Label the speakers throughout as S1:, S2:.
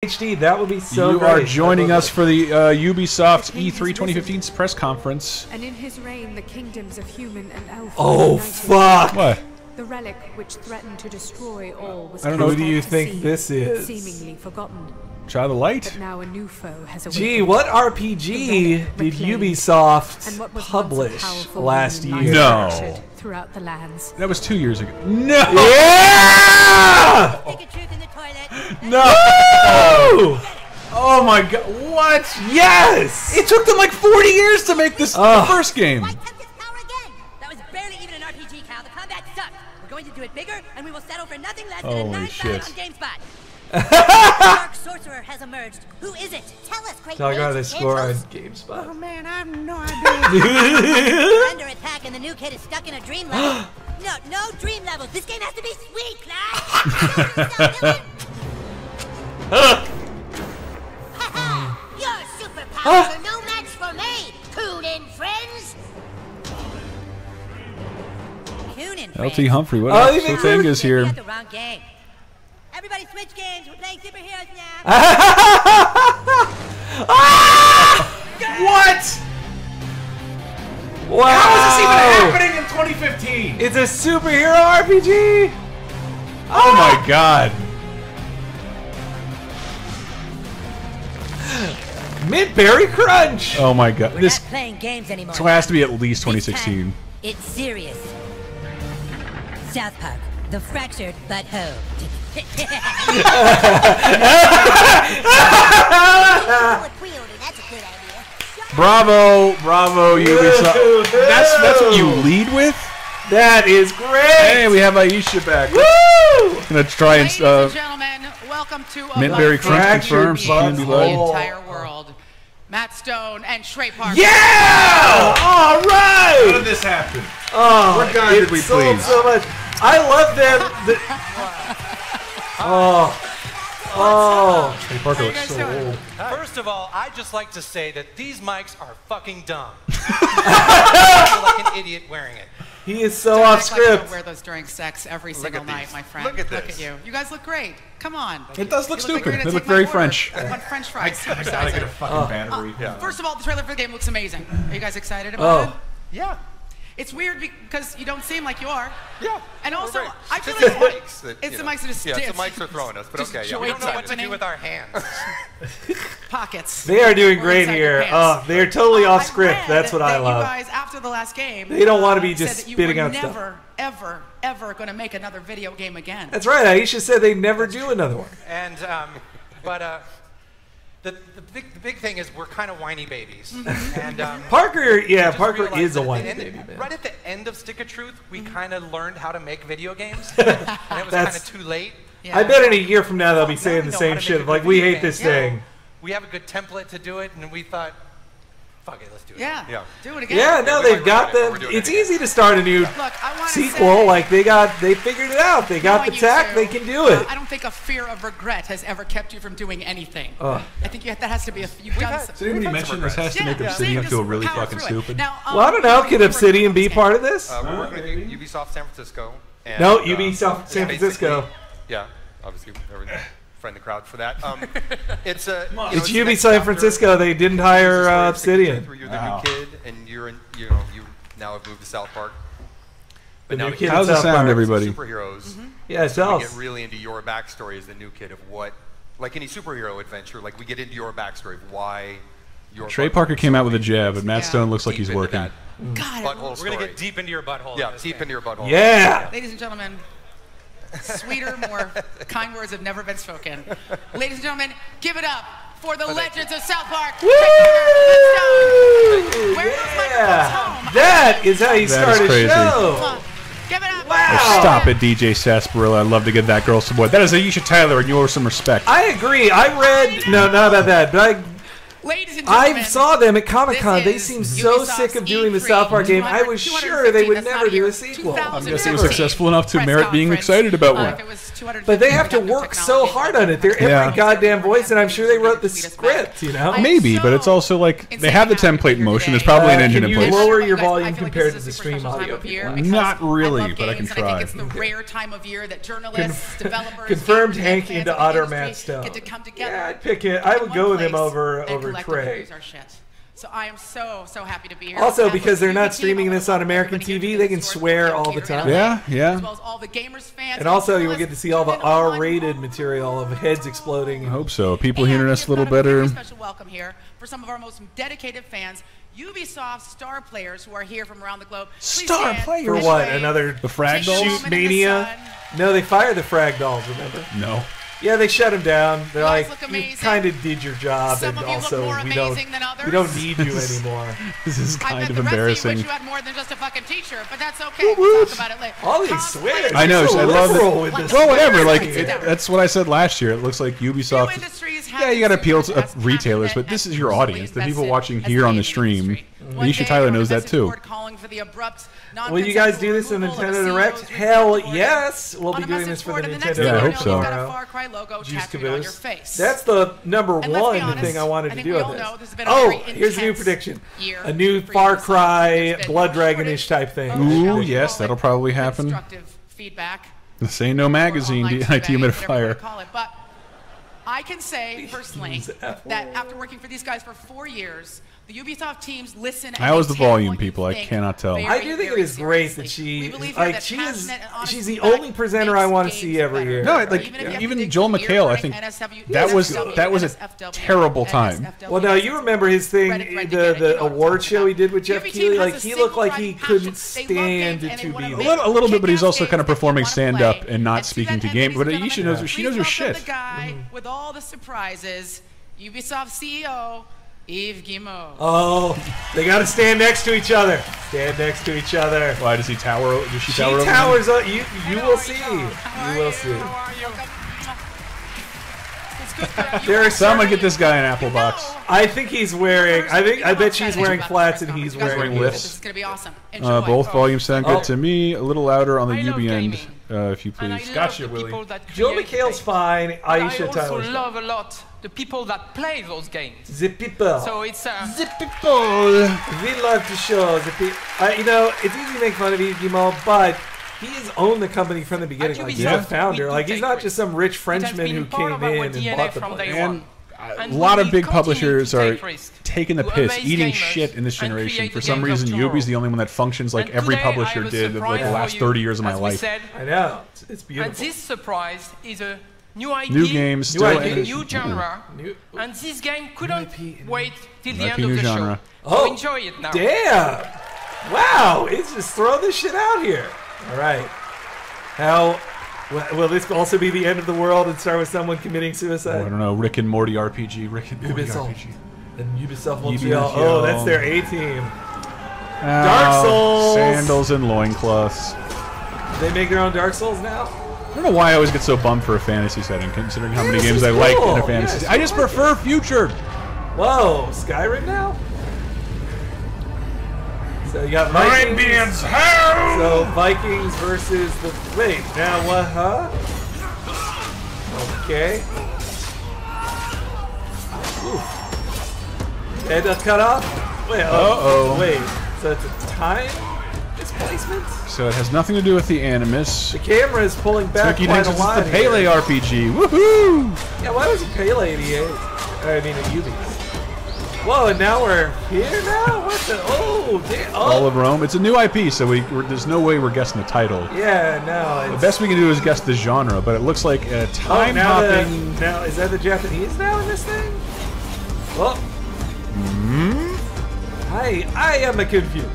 S1: HD. That would be so
S2: You
S1: great.
S2: are joining us for the Ubisoft E3 2015 press conference.
S3: And in his reign, the kingdoms of human and elf.
S1: Oh, fuck.
S2: What?
S3: The relic which threatened to destroy all was.
S2: I don't know.
S1: Who do you think this is?
S3: Seemingly forgotten.
S2: Child of Light?
S3: But now a new foe has awakened.
S1: Gee, what RPG did Ubisoft publish last year?
S2: No.
S3: Throughout the lands.
S2: That was 2 years ago. No!
S1: Yeah!
S2: No! Oh my god, what?
S1: Yes!
S2: It took them like 40 years to make this the first game.
S4: Why tempt its power again? That was barely even an RPG, Cal. The combat sucked. We're going to do it bigger, and we will settle for nothing less than a
S2: Holy
S4: 9/9
S2: shit.
S4: on GameSpot. Dark sorcerer has emerged. Who is it? Tell us, great.
S1: Talk about the score on
S4: Oh
S1: GameSpot.
S4: man, I have no idea. We're under attack, and the new kid is stuck in a dream level. No dream levels. This game has to be sweet, class. Your superpowers are no match for me. Tune in, friends. Tune in, friends.
S2: LT Humphrey, what up? So thing is
S4: You're
S2: here.
S4: at the wrong game. Everybody switch games. We're playing superheroes now.
S1: What? Wow!
S2: How is this even happening in 2015?
S1: It's a superhero RPG.
S2: Oh my god.
S1: Mint Berry Crunch.
S2: Oh my god.
S4: We're
S2: This
S4: not playing games anymore.
S2: so it has to be at least
S4: This
S2: 2016.
S4: time, it's serious. South Park, the fractured but whole.
S2: Bravo, bravo, Ubisoft. That's what you lead with?
S1: That is great.
S2: Hey, we have Aisha back.
S1: Woo!
S2: Gonna try and
S5: Ladies and gentlemen, welcome to
S2: Mintberry Crunch
S1: Fractured
S2: confirms.
S1: Butthole.
S2: Candy
S5: the
S2: Bud.
S5: entire world. Matt Stone and Trey Parker.
S1: Yeah! All right.
S2: How did this happen?
S1: Oh,
S2: What guy did
S1: it
S2: we
S1: sold
S2: please?
S1: so much. I love them. Oh.
S2: Hey, Parker
S5: How you
S2: looks
S5: guys
S2: so
S5: doing?
S2: old.
S6: First of all, I'd just like to say that these mics are fucking dumb. I feel like an idiot wearing it.
S1: He is so
S5: Don't
S1: off
S5: act like you don't
S1: script.
S5: wear those during sex every single
S6: at
S5: night,
S6: these.
S5: my friend.
S6: Look at this.
S5: you. You guys look great. Come on.
S2: It does look
S5: You like
S2: stupid.
S5: you're gonna
S2: They look
S5: take my
S2: very
S5: order.
S2: French.
S5: I want French fries.
S2: Gotta get a
S5: Supersize it.
S2: fucking battery.
S5: First of all, the trailer for the game looks amazing. Are you guys excited about
S1: Oh.
S5: it?
S6: Yeah.
S5: It's weird because you don't seem like you are.
S6: Yeah.
S5: And also,
S6: Right.
S5: I feel
S6: It's
S5: like
S6: the mics that,
S5: it's
S6: you
S5: the
S6: know.
S5: mics that just
S6: Yeah, it's the
S5: stiff.
S6: mics are throwing us, but
S5: Just
S6: okay. Yeah. We don't know
S5: joints
S6: what to do
S5: opening.
S6: with our hands.
S5: Pockets.
S1: They are doing
S5: Or
S1: great
S5: inside
S1: here.
S5: your pants.
S1: Oh, they're totally off
S5: I
S1: script.
S5: read
S1: That's what I
S5: that
S1: love.
S5: You guys, after the last game,
S1: They don't want to be
S5: said
S1: just
S5: that you
S1: spitting
S5: were
S1: out stuff.
S5: never, ever going to make another video game again.
S1: That's right. Aisha said they never do another one.
S6: And, but, the big thing is we're kind of whiny babies. And
S1: Parker, yeah,
S6: just
S1: Parker
S6: realized
S1: is a
S6: that at the
S1: whiny
S6: end-
S1: baby, man.
S6: Right at the end of Stick of Truth, we kind of learned how to make video games. And it was kind
S1: That's-
S6: of too late.
S5: Yeah.
S1: I bet in a year from now they'll be saying the
S6: Now we know
S1: same
S6: how to
S1: shit.
S6: make a
S1: Like,
S6: good
S1: we
S6: video
S1: hate this
S6: game. Yeah.
S1: thing.
S6: We have a good template to do it, and we thought, fuck it, let's do it.
S5: Yeah.
S6: Yeah.
S5: Do it again.
S1: Yeah, no,
S6: we're
S1: they've
S6: doing
S1: got
S6: it. We're
S1: them.
S6: doing
S1: It's
S6: it again.
S1: easy to start a new
S5: Look, I want to
S1: sequel.
S5: say,
S1: Like, they figured it out. They got the
S5: knowing you
S1: tech.
S5: two,
S1: They can do it.
S5: I don't think a fear of regret has ever kept you from doing anything.
S1: Ugh.
S5: I think that has to be you've done.
S6: had-
S5: some-
S2: Did anybody mention this has to make Obsidian
S5: just
S2: feel really
S5: power
S2: fucking
S5: through it.
S2: stupid?
S5: Now,
S1: Well, I don't know. Could Obsidian be part of this?
S6: We're working with Ubisoft San Francisco. And,
S1: No, Ubisoft San Francisco.
S6: basically- Yeah, obviously, everyone friend the crowd for that. It's a.
S1: It's Ubi San Francisco. They didn't hire Obsidian.
S6: Where you're the
S2: Wow.
S6: new kid, and you now have moved to South Park.
S1: The
S6: now
S1: new
S6: the
S1: kid.
S2: How's it
S1: South
S2: sound,
S1: Park.
S2: everybody?
S6: Superheroes.
S1: Yeah, it
S6: We
S1: sells.
S6: get really into your backstory as the new kid of what, like any superhero adventure, like we get into your backstory of why your.
S2: Trey Parker came out with a jab, and Matt
S5: Yeah.
S2: Stone looks like he's
S6: Deep into
S2: working.
S6: that
S5: God,
S6: butthole
S5: it-
S6: story.
S7: We're gonna get deep into your butthole.
S6: Yeah,
S7: in this
S6: deep
S7: game.
S6: into your butthole.
S1: Yeah.
S5: ladies and gentlemen, sweeter, more kind words have never been spoken. Ladies and gentlemen, give it up for the legends of South Park.
S1: Woo!
S5: Where are those microphones
S1: Yeah.
S5: home?
S1: That is how you
S2: That
S1: start
S2: is
S1: a
S2: crazy.
S1: show.
S5: Give it up.
S1: Wow.
S2: Oh, stop it, DJ Sarsaparilla. I'd love to give that girl some boy. That is Aisha Tyler, and you owe her some respect.
S1: I agree. I read. No, not about that. But
S5: Ladies and gentlemen,
S1: I saw them at Comic-Con. They
S5: this
S1: seem
S5: is
S1: so
S5: Ubisoft's
S1: sick of doing the
S5: E3
S1: South Park game. I was sure they would never do a sequel.
S2: I'm guessing it was successful enough to merit being excited about one.
S1: But they have to work so hard on it. They're every goddamn voice, and I'm sure they wrote the script, you know?
S2: Maybe, but it's also like they have the template in motion. There's probably an engine in place.
S1: Can you lower your volume compared to the stream audio?
S2: Not really, but I can
S5: I
S2: try.
S5: think it's the rare time of year that journalists, developers,
S1: Confirmed
S5: gamers,
S1: Hank
S5: fans
S1: into
S5: of the
S1: Otter
S5: industry
S1: Matt Stone.
S5: get to come together.
S1: Yeah, I'd pick it. I would go with him over
S5: collectively
S1: Trey.
S5: use our shit. So I am so happy to be here.
S1: Also, because they're not streaming this on American TV, they can swear all the time.
S2: Yeah,
S5: As
S2: yeah.
S5: well as all the gamers, fans,
S1: And also, you will
S5: journalists,
S1: get to see all the
S5: and online
S1: R-rated
S5: world.
S1: material of heads exploding.
S2: I hope so. People hearing
S5: And
S2: us a little
S5: we've got
S2: better.
S5: very special welcome here for some of our most dedicated fans, Ubisoft star players who are here from around the globe. Please
S2: Star
S5: stand.
S2: players?
S1: For what? Another
S2: The Frag
S5: Take a
S2: Dolls?
S5: moment
S1: Shoot
S5: in the
S1: Mania?
S5: sun.
S1: No, they fired the Frag Dolls, remember?
S2: No.
S1: Yeah, they shut him down. They're
S5: You guys
S1: like,
S5: look
S1: you
S5: amazing.
S1: kind of did your job,
S5: Some
S1: and
S5: of you look
S1: also
S5: more
S1: we
S5: amazing than others.
S1: don't need you anymore.
S2: This is
S5: I
S2: kind
S5: bet
S2: of
S5: the rest of you
S2: embarrassing.
S5: wish you had more than just a fucking t-shirt, but that's okay.
S2: Woot
S5: We'll
S2: woot.
S5: talk about it later.
S1: All these
S5: Cosplay.
S1: swears.
S2: I know.
S1: You're so
S2: I love
S1: liberal
S2: it.
S1: with this
S2: Well, whatever. Like
S5: Sit down.
S2: that's what I said last year. It looks like
S5: New
S2: Ubisoft.
S5: industries have
S2: Yeah, you got to appeal to
S5: as
S2: retailers, but
S5: passionate
S2: this is
S5: and
S2: your audience. The people
S5: invested
S2: watching
S5: as
S2: here on the
S5: gaming
S2: stream.
S5: industry. One
S2: Anisha
S5: day,
S2: Tyler
S5: there
S2: knows
S5: was a
S2: that too.
S5: board calling for the abrupt,
S1: Will you guys do this in
S5: non-consensual
S1: Nintendo
S5: removal of
S1: Direct?
S5: a
S1: Hell
S5: CEO
S1: yes! We'll
S5: on
S1: be
S5: a
S1: doing
S5: message
S1: this for
S5: board,
S1: the
S5: and
S1: Nintendo
S5: next
S2: Yeah, I
S1: Direct.
S2: hope
S5: thing you
S2: so.
S5: know, you've got a Far Cry logo
S1: Juice
S5: tattooed on your
S1: caboose.
S5: face.
S1: That's the number
S5: And let's be
S1: one
S5: honest,
S1: thing I wanted
S5: I
S1: to
S5: think
S1: do
S5: we
S1: with
S5: all
S1: this.
S5: know this has been a
S1: Oh,
S5: very
S1: here's a new
S5: intense
S1: prediction.
S5: year
S1: A new
S5: for
S1: Far
S5: Ubisoft.
S1: Cry,
S5: There's been
S1: Blood
S5: shortage
S1: Dragon-ish type thing.
S5: of
S2: Ooh, yes, that'll probably
S5: public
S2: happen.
S5: constructive feedback.
S2: This ain't no magazine,
S5: or online
S2: IT
S5: feedback, whatever you
S2: humidifier.
S5: wanna call it. But I can say personally
S1: Use the F
S5: that
S1: word.
S5: after working for these guys for 4 years, the Ubisoft teams listen.
S2: How is the
S5: and they take
S2: volume,
S5: what you
S2: people? I
S5: think
S2: cannot tell.
S5: very,
S1: I do think it
S5: very
S1: is great
S5: seriously.
S1: that she,
S5: We believe here
S1: like,
S5: that
S1: she is,
S5: passionate and honest
S1: she's the
S5: feedback
S1: only presenter I
S5: makes
S1: want to
S5: games
S1: see every
S5: better.
S1: year.
S2: No, like
S5: Even if you have to
S2: even
S5: dig
S2: Joel
S5: through
S2: McHale, I
S5: ear
S2: think
S5: NSW,
S2: that was
S5: NSFW,
S2: a terrible time.
S5: NSFW,
S1: Well, now you remember his thing,
S5: Reddit, Reddit,
S1: the
S5: you know what I'm
S1: award
S5: talking
S1: show he
S5: about.
S1: did with Jeff
S5: Every team
S1: Keighley.
S5: has
S1: Like
S5: a
S1: he
S5: single
S1: looked like he
S5: driving
S1: couldn't
S5: passion. They love
S1: stand
S5: games and
S1: to
S5: they wanna
S1: be
S5: make
S1: there.
S2: A little bit, but he's
S5: kick-ass
S2: also kind of
S5: games that
S2: performing
S5: people wanna
S2: stand-up
S5: play.
S2: and not
S5: And to
S2: speaking
S5: that
S2: to
S5: end,
S2: games. But
S5: ladies and
S2: Aisha knows her
S5: gentlemen,
S2: shit.
S5: please welcome the guy with all the surprises, Ubisoft CEO Yves Guillemot.
S1: Oh, they got to stand next to each other. Stand next to each other.
S2: Why does he tower? Does she
S1: She
S2: tower? over him?
S1: towers up. You
S5: Hello,
S1: will see.
S5: How are
S1: You will see.
S5: How are you? It's good to have you.
S1: There are
S2: Someone get this guy an Apple Box.
S1: I think he's wearing. I bet she's wearing flats and he's
S5: You guys are
S1: wearing
S5: gonna love it.
S1: lifts.
S5: This is gonna be awesome. Enjoy.
S2: Both volumes sound
S1: Oh.
S2: good to me. A little louder on the
S7: I love
S2: UB end,
S7: gaming.
S2: if you
S7: And I
S2: please.
S7: love
S2: Gotcha,
S7: the
S2: Willie.
S7: people that
S1: Joe
S7: create
S1: McHale's
S7: games.
S1: fine.
S7: But I
S1: Aisha
S7: also
S1: Tyler's fine.
S7: love a lot the people that play those games.
S1: The people.
S7: So it's
S1: The people. We love to show the people. You know, it's easy to make fun of Yves Guillemot, but he has owned the company from the beginning.
S7: At
S1: Like,
S7: Ubisoft,
S1: he's the
S7: we
S1: founder.
S7: do
S1: Like, he's
S7: take
S1: not
S7: risks.
S1: just some rich
S7: It has
S1: Frenchman
S7: been
S1: who
S7: part
S1: came
S7: of our
S1: in and
S7: DNA
S1: bought the
S7: from
S1: place.
S7: day one.
S2: And a
S7: And
S2: lot
S7: we
S2: of big
S7: continue
S2: publishers
S7: to
S2: are
S7: take risks
S2: taking the
S7: to
S2: piss,
S7: amaze
S2: eating
S7: gamers
S2: shit in this
S7: and
S2: generation.
S7: create
S2: For
S7: the
S2: some
S7: games of
S2: reason,
S7: tomorrow.
S2: Ubi's the only one that functions like
S7: And
S2: every
S7: today I
S2: publisher
S7: have a
S2: did like the
S7: surprise
S2: last
S7: for
S2: 30
S7: you,
S2: years of my
S7: as we
S2: life.
S7: said.
S1: I know. It's
S7: And
S1: beautiful.
S7: this surprise is a new IP,
S2: New games,
S1: New
S2: still
S1: IP.
S7: a
S2: in-
S7: new genre,
S1: New-
S7: and this game couldn't
S1: IP and-
S7: wait till the
S2: IP
S7: end of
S2: new
S7: the
S2: genre.
S7: show.
S1: Oh,
S7: So enjoy it now.
S1: Damn! Wow, it's just throw this shit out here. All right. How will this also be the end of the world and start with someone committing
S2: I
S1: suicide?
S2: don't know, Rick and Morty RPG. Rick and Morty
S1: Ubisoft.
S2: RPG.
S1: And Ubisoft
S2: Ubisoft.
S1: Montreal. Oh, that's their A team.
S2: Oh,
S1: Dark Souls.
S2: Sandals and loincloths.
S1: They make their own Dark Souls now.
S2: I don't know why I always get so bummed for a fantasy setting, considering how many
S1: This
S2: games
S1: is
S2: I like
S1: cool.
S2: in a fantasy.
S1: Yes,
S2: I just
S1: I like
S2: prefer Future.
S1: Whoa, Skyrim now. So you got Vikings. So Vikings versus the wait now what? Huh? Okay. Head cut off. Wait.
S2: Uh-oh.
S1: Wait. So it's a time displacement.
S2: So it has nothing to do with the Animus.
S1: The camera is pulling back
S2: Turkey
S1: quite
S2: thinks
S1: a
S2: it's
S1: lot.
S2: the Pele
S1: here.
S2: RPG. Woohoo!
S1: Yeah, why was it Pele 88? I mean, at Ubi. Whoa, and now we're here now? What the? Oh, damn.
S2: All
S1: Oh.
S2: of Rome. It's a new IP, so there's no way we're guessing the title.
S1: Yeah, no.
S2: The
S1: It's,
S2: best we can do is guess the genre, but it looks like a
S1: oh,
S2: time
S1: now,
S2: hopping.
S1: now, is that the Japanese now in this thing? Well. I am confused.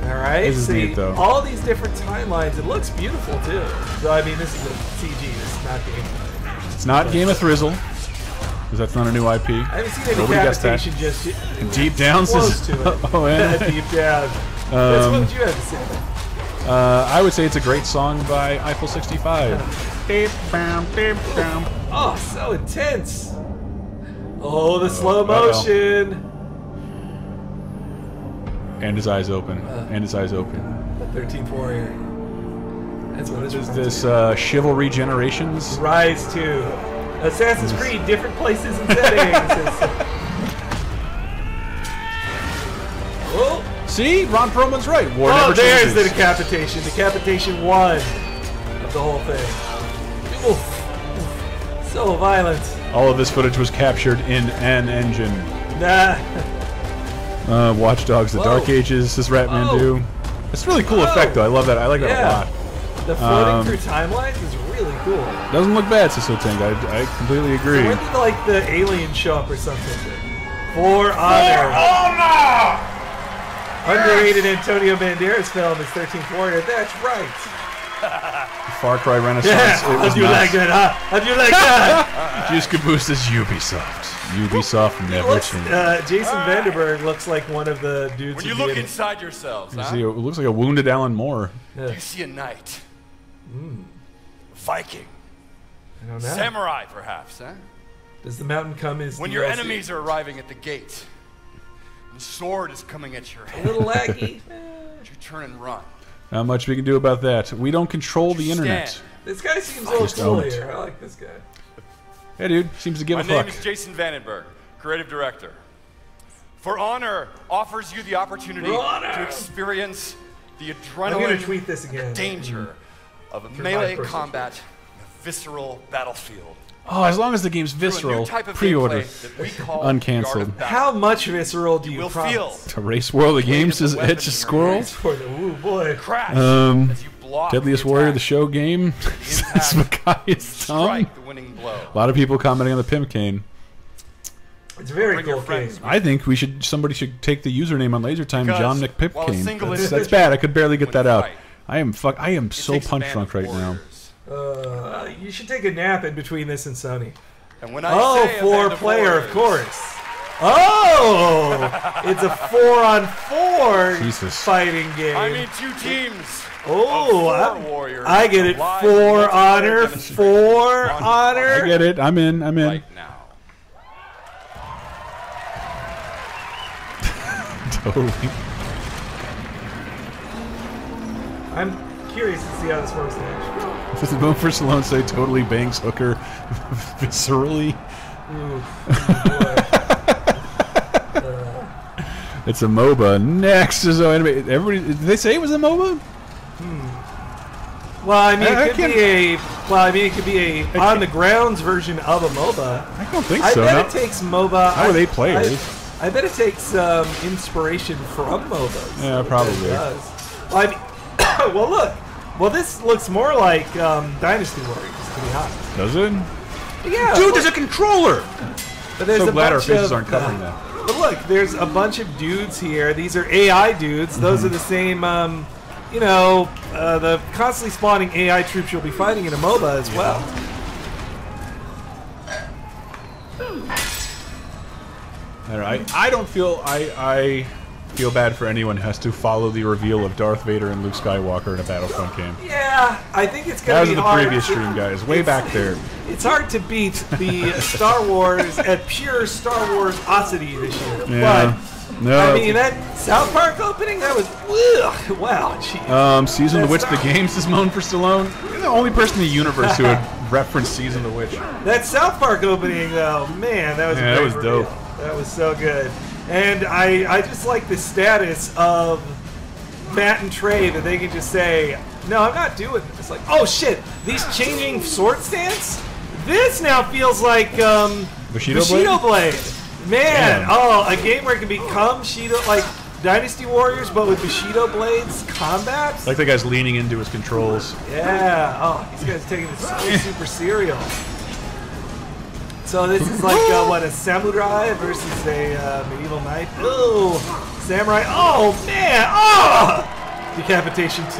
S1: Alright,
S2: This is
S1: see,
S2: neat, though.
S1: all these different timelines, it looks beautiful too. So, I mean, this is a CG, this is not game.
S2: It's not Game of Thrizzle, because that's not a new IP.
S1: I haven't seen any
S2: Nobody guessed that.
S1: capitation just yet.
S2: Deep Down
S1: Close
S2: says.
S1: to it.
S2: Oh, yeah.
S1: Deep down. That's what you have to say.
S2: I would say it's a great song by Eiffel 65.
S1: Oh, so intense. Oh, the slow motion.
S2: And his eyes open. And his eyes open.
S1: The 13th Warrior. That's what
S2: Is this Chivalry Generations?
S1: Rise 2. Assassin's Creed, different places and settings. Oh.
S2: See? Ron Perlman's right. War
S1: Oh,
S2: never
S1: there's
S2: changes.
S1: the decapitation. Decapitation 1 of the whole thing. Oof. So violent.
S2: All of this footage was captured in an engine.
S1: Nah.
S2: Watch Dogs: The Dark Ages, says Ratman do. It's a really cool effect, though. I love that. I like that a lot.
S1: The floating through timelines is really cool.
S2: Doesn't look bad, Siso Tank. I completely agree.
S1: So when did like the aliens show up or something? For Honor. Underrated Antonio Banderas film is 13th Warrior. That's right.
S2: Far Cry Renaissance.
S1: Yeah.
S2: It was
S1: How'd you like that, huh? How'd you like that?
S2: Juice Caboose is Ubisoft. Ubisoft never changes.
S1: Jason Vanderberg looks like one of the dudes.
S8: When you look inside yourselves, huh?
S2: It looks like a wounded Alan Moore.
S8: Do you see a knight? Viking?
S1: I don't know.
S8: Samurai, perhaps, huh?
S1: Does the mountain come as
S8: when
S1: DLC?
S8: your enemies are arriving at the gate, and the sword is coming at your head.
S1: A little laggy.
S8: You turn and run.
S2: Not much we can do about that. We don't control the internet.
S1: This guy seems a little
S2: Just
S1: cool
S2: own it.
S1: here. I like this guy.
S2: Hey, dude. Seems to give
S8: My
S2: a
S8: name
S2: fuck.
S8: is Jason Vandenberg, creative director. For Honor offers you the opportunity to experience the
S1: I'm gonna
S8: adrenaline
S1: tweet this again.
S8: danger of a
S1: For
S8: melee
S1: my personal
S8: combat in a visceral battlefield.
S2: Oh, as long as the game's
S8: Through a
S2: visceral,
S8: new type of
S2: pre-order.
S8: gameplay that we call
S2: Uncancelled.
S8: the art of battle.
S1: How much visceral do
S8: You
S1: you
S8: will
S1: promise?
S8: feel
S2: To Race World of Games says
S8: weapon
S2: Etch a
S8: in your
S2: Squirrel.
S8: hands.
S1: For the woo boy.
S8: Crash
S2: Um,
S8: as you block
S2: Deadliest
S8: the
S2: Warrior,
S8: attack.
S2: the show game.
S8: The
S2: Says
S8: impact,
S2: Mackay's tongue.
S8: strike the winning blow.
S2: A lot of people commenting on the Pimp Cane.
S1: It's a very
S8: Bring your
S1: cool game.
S8: friends.
S2: I think somebody should take the username on LaserTime,
S8: Because
S2: John McPipcane.
S8: while a single
S2: That's
S8: individual
S2: bad. I could barely get
S8: when
S2: that out.
S8: fight,
S2: I am
S8: it
S2: so
S8: takes a
S2: punch
S8: band
S2: drunk
S8: of
S2: right now.
S8: warriors.
S1: You should take a nap in between this and Sony.
S8: And when I
S1: Oh,
S8: say a
S1: four
S8: band of
S1: player, of
S8: warriors,
S1: course. Oh, it's a 4-on-4
S2: Jesus.
S1: fighting game.
S8: I mean 2 teams.
S1: Oh,
S8: of 4 warriors.
S1: I get it.
S8: Live
S1: 4
S8: multiplayer
S1: honor,
S8: demonstration
S1: 4
S8: on
S1: honor.
S2: I get it. I'm in.
S8: Right now.
S2: Totally.
S1: I'm curious to see how this works next.
S2: Does the Bone for Stallone say totally bangs hooker viscerally? It's a MOBA. Next is anime. Everybody, did they say it was a MOBA?
S1: Well, I mean,
S2: I
S1: it could be a. Well, I mean, it could be a on the grounds version of a MOBA.
S2: I don't think
S1: I
S2: so.
S1: bet
S2: No.
S1: it takes MOBA.
S2: How are they players?
S1: I bet it takes inspiration from MOBAs.
S2: Yeah, probably.
S1: It does. Well, I mean, well, look. Well, this looks more like Dynasty Warriors, to be honest.
S2: Does it?
S1: Yeah,
S2: Dude,
S1: look,
S2: there's a controller!
S1: but there's
S2: So
S1: a
S2: glad our
S1: bunch
S2: faces
S1: of,
S2: aren't covering that.
S1: But look, there's a bunch of dudes here. These are AI dudes. Those are the same, you know, the constantly spawning AI troops you'll be fighting in a MOBA as well.
S2: I don't feel I feel bad for anyone who has to follow the reveal of Darth Vader and Luke Skywalker in a Battlefront game.
S1: Yeah, I think it's
S2: That
S1: gonna
S2: was
S1: be
S2: in the
S1: hard.
S2: previous stream, guys. Way back there.
S1: It's hard to beat the Star Wars at pure Star Wars osity this year.
S2: Yeah. No.
S1: But I mean that South Park opening, that was ugh, wow. Geez.
S2: Season of the Witch,
S1: That's
S2: the games is moaned for Stallone. You're the only person in the universe who would reference Season of the Witch.
S1: That South Park opening, though, man, that was
S2: Yeah,
S1: a
S2: that
S1: great
S2: was
S1: reveal.
S2: dope.
S1: That was so good. And I just like the status of Matt and Trey that they can just say, no, I'm not doing this. Like, oh shit, these changing sword stance? This now feels like
S2: Bushido
S1: Blade. Man,
S2: Damn.
S1: oh, a game where it can become Shido, like Dynasty Warriors, but with Bushido Blades combat?
S2: Like the guy's leaning into his controls.
S1: Yeah, oh, these guys taking it so super serial. So this is like, what, a samurai versus a medieval knight? Oh, samurai, oh man, oh! Decapitation 2.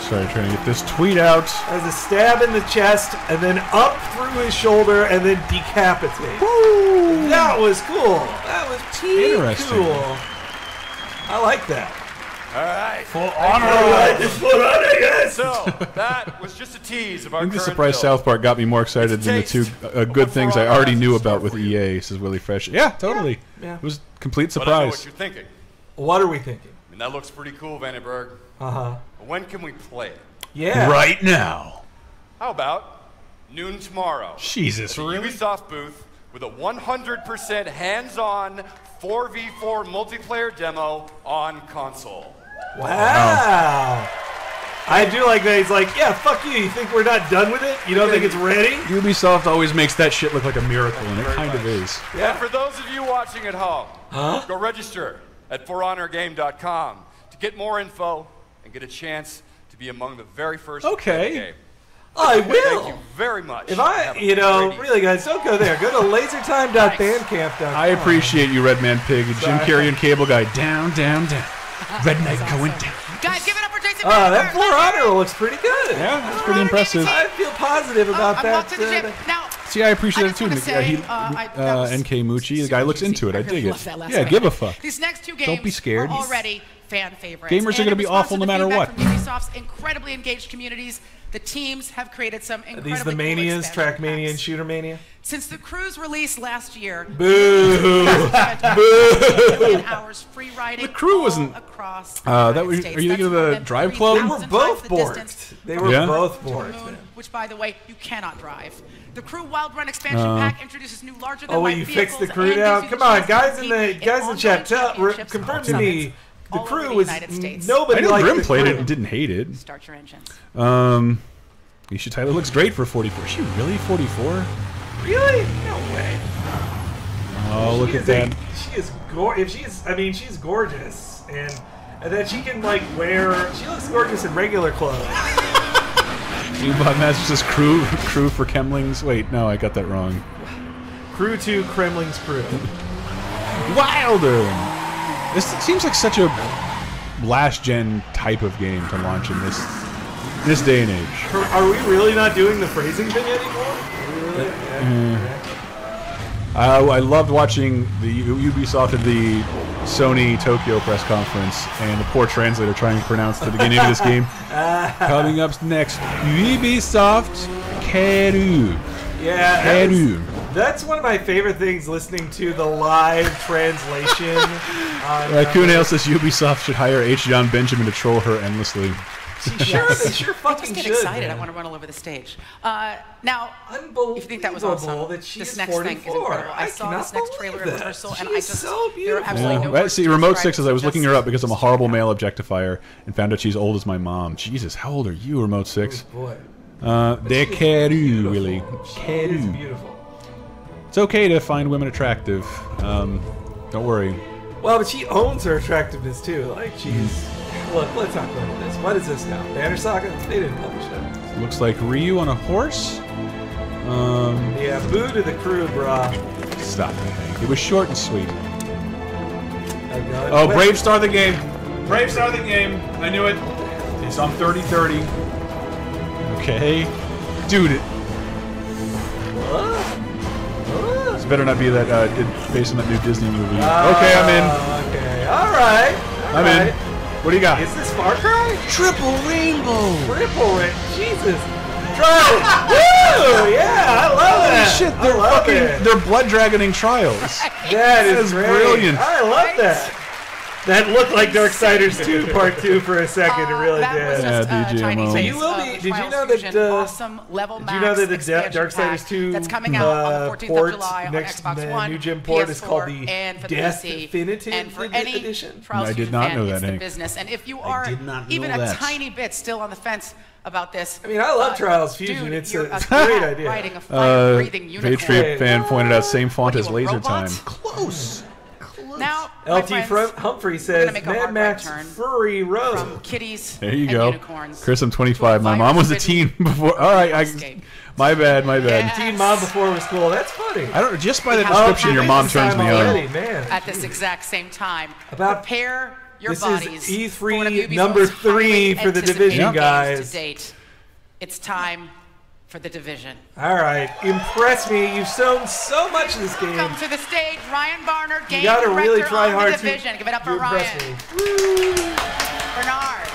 S2: Sorry, trying to get this tweet out.
S1: As a stab in the chest, and then up through his shoulder, and then decapitate.
S2: Woo!
S1: That was cool. That was pretty
S2: Interesting.
S1: cool. I like that.
S8: All right.
S2: For honor.
S8: So that was just a tease of our
S2: I think the
S8: current
S2: surprise
S8: build.
S2: South Park got me more excited
S8: It's a
S2: than the
S8: taste
S2: two
S8: of
S2: good
S8: what
S2: things
S8: For
S2: I
S8: Honor
S2: already
S8: has
S2: knew
S8: in store
S2: about with
S8: for you.
S2: EA. Says Willie Fresh. Yeah, totally.
S1: Yeah.
S2: It was complete
S8: But I know
S2: surprise.
S8: what you're thinking.
S1: What are we thinking?
S8: I mean, that looks pretty cool, Vandenberg.
S1: Uh-huh.
S8: When can we play it?
S1: Yeah.
S2: Right now.
S8: How about noon tomorrow?
S2: Jesus,
S8: The
S2: really?
S8: Ubisoft booth with a 100% hands-on 4v4 multiplayer demo on console.
S1: Wow. I do like that. He's like, yeah, fuck you. You think we're not done with it? You don't think it's ready?
S2: Ubisoft always makes that shit look like a miracle, and it
S8: very
S2: kind of
S8: much.
S2: is.
S1: Yeah.
S8: And for those of you watching at home, go register at forhonorgame.com to get more info and get a chance to be among the very first to play the game.
S1: I will.
S8: Thank you very much.
S1: If I,
S8: Have a
S1: you know,
S8: great
S1: really, guys, don't go there. Go to lasertime.bandcamp.com.
S2: I appreciate you, Redman Pig, and Jim Carrey and Cable Guy. Down, down, down. Red Knight going down.
S5: Guys, give it up for Jason.
S1: That For Honor looks pretty good.
S2: Yeah, that's pretty impressive.
S1: I feel positive about
S5: I'm
S1: that.
S5: off to the gym. Now,
S2: See, I appreciate
S5: I
S2: it
S5: just
S2: too.
S5: wanna say, that was
S2: NK Mucci, the guy looks into it. I dig it.
S5: love that last
S2: Yeah,
S5: minute.
S2: give a fuck.
S5: These next two games
S2: Don't be scared.
S5: are already fan favorites.
S2: Gamers are
S5: And
S2: gonna
S5: in
S2: be
S5: response
S2: awful
S5: to
S2: no
S5: the
S2: matter
S5: feedback
S2: what.
S5: From Ubisoft's incredibly engaged communities, the teams have created some incredibly
S1: These the
S5: cool
S1: Manias,
S5: expansion
S1: Trackmania and
S5: packs.
S1: Shooter Mania.
S5: Since the Crew's release last year,
S1: Boo!
S5: hours free riding
S2: The Crew
S5: all
S2: wasn't-
S5: across the
S2: that
S5: United
S2: was-
S5: States.
S2: are you thinking of
S5: That's more
S2: the
S5: than
S2: Drive
S5: 3,000
S2: Club?
S1: They were both
S5: times the
S1: borked.
S5: distance
S1: They were
S2: Yeah?
S1: both
S5: to the
S1: borked.
S5: moon, which, by the way, you cannot drive. The Crew Wild Run expansion pack introduces new larger than
S1: Oh, will
S5: life
S1: you fix the
S5: vehicles
S1: Crew
S5: and
S1: now?
S5: gives you
S1: Come on,
S5: chance to
S1: guys in
S5: compete
S1: the
S5: ongoing
S1: chat,
S5: championships
S1: confirm
S5: and
S1: to me. The
S5: all over
S1: Crew
S5: the
S1: was
S5: United States.
S2: I
S1: nobody
S2: know
S1: liked
S2: Grim
S1: the
S2: played
S1: Crew.
S2: it and didn't hate it.
S5: Start your engines.
S2: Isha Tyler looks great for 44. Is she really 44?
S1: Really? No way.
S2: Oh, look
S1: She
S2: at
S1: is
S2: that.
S1: She is she's gorgeous, and that she can like wear. She looks gorgeous in regular clothes.
S2: Ubot Master says crew for Kemlings. Wait, no, I got that wrong.
S1: Crew 2, Kremling's Crew.
S2: Wilder. This seems like such a last gen type of game to launch in this day and age.
S1: Are we really not doing the phrasing thing anymore?
S2: I loved watching the Ubisoft at the Sony Tokyo press conference and the poor translator trying to pronounce the beginning of this game. Coming up next, Ubisoft Keru.
S1: Yeah,
S2: Keru.
S1: that's one of my favorite things, listening to the live translation.
S2: Raccoon Ale says Ubisoft should hire H. John Benjamin to troll her endlessly.
S1: Sure, they sure
S5: I
S1: fucking
S5: just get
S1: should.
S5: excited.
S1: man.
S5: I want to run all over the stage. Now,
S1: Unbelievable
S5: if you think that was awesome,
S1: that she
S5: this
S1: is
S5: next
S1: 44.
S5: thing is incredible. I saw
S1: cannot
S5: this next
S1: believe
S5: trailer in
S1: that.
S5: rehearsal,
S1: She
S5: and I
S1: is
S5: just
S1: so
S5: there are
S1: beautiful.
S5: absolutely no
S2: Right,
S5: words
S2: see,
S5: to
S2: Remote
S5: describe
S2: 6 says I was
S5: just
S2: looking her up because I'm a horrible
S5: stunning.
S2: male objectifier and found out she's old as my mom. Jesus, how old are you, Remote 6?
S1: Boy,
S2: De Keru, really.
S1: she is
S2: Keru.
S1: beautiful.
S2: It's okay to find women attractive. Don't worry.
S1: Well, but she owns her attractiveness too. Like she's. Look, let's not go into this. What is this now? Banner Saga? They didn't publish that.
S2: Looks like Ryu on a horse.
S1: Yeah, boo to the Crew, brah.
S2: Stop it, Hank. It was short and sweet.
S1: Oh,
S2: Oh, Brave Star the game. Brave Star the game. I knew it. It's on 30-30. Okay. Dude, this better not be that based on that new Disney movie. Okay, I'm in.
S1: Okay, alright.
S2: I'm in. What do you got?
S1: Is this Far Cry?
S2: Triple Rainbow.
S1: Triple Red. Jesus. Trials. Woo! Yeah, I love that.
S2: Holy shit,
S1: I
S2: they're
S1: love
S2: fucking,
S1: it.
S2: they're blood dragoning trials.
S1: That is
S2: is
S1: great.
S2: brilliant.
S1: I love that. That looked like Darksiders 2 Part 2 for a second. It really
S5: that
S1: did.
S5: was just
S2: Yeah,
S5: a tiny
S2: DGMO.
S5: taste
S1: You will
S5: of
S1: be-
S5: the
S1: did you
S5: Trials
S1: know that,
S5: Fusion awesome level
S1: Did
S5: max
S1: you know that the
S5: expansion
S1: Darksiders
S5: pack
S1: 2
S5: that's coming out on the 14th
S1: port
S5: of July on
S1: next
S5: Xbox One,
S1: new gen port is called
S5: PS4,
S1: the
S5: and for the PC,
S1: Definitive
S5: and for any
S1: Edition?
S5: Trials
S2: I did
S5: Fusion
S2: not
S5: fan,
S2: know that,
S5: it's the
S2: Hank.
S5: business. And if you are
S2: did not
S5: even
S2: know
S5: a
S2: that.
S5: tiny bit still on the fence about this,
S1: I mean, I love Trials Fusion.
S5: dude,
S1: It's
S5: you're
S1: a
S5: a
S1: great
S5: cat
S1: idea.
S5: riding a fire-breathing unicorn.
S2: Patriot fan pointed out same font
S5: What are
S2: as
S5: you, a
S2: Laser
S5: robot?
S2: Time.
S1: Close.
S5: Now, my
S1: LT
S5: friends,
S1: Humphrey
S5: we're
S1: says
S5: gonna make a
S1: Mad
S5: hard
S1: Max
S5: right turn
S1: Furry Road.
S5: from kitties
S2: There you
S5: and
S2: go.
S5: unicorns.
S2: Chris, I'm
S5: to
S2: 25.
S5: a
S2: My mom was a teen
S5: fire-forbidden
S2: before. All right,
S5: escape.
S2: my bad.
S5: Yeah.
S1: Teen Mom Before was cool. That's funny.
S2: I don't. Just by the
S5: Oh,
S2: description, your mom
S1: this
S2: turns
S1: time
S2: me
S1: already,
S2: on.
S1: man.
S5: at this exact same time.
S1: About-
S5: Prepare your
S1: This
S5: bodies
S1: is
S5: for one of
S1: E3
S5: Ubisoft's
S1: number 3
S5: highly
S1: for the
S5: anticipated
S1: Division,
S5: games
S1: guys.
S5: To date. It's time for the Division.
S1: All right, impress me. You've shown so much this game.
S5: Welcome to the stage, Ryan Barner, game
S1: You gotta
S5: director
S1: really try
S5: on
S1: hard
S5: the Division. Give it up
S1: to
S5: for
S1: impress
S5: Ryan.
S1: me. Woo.
S5: Bernard.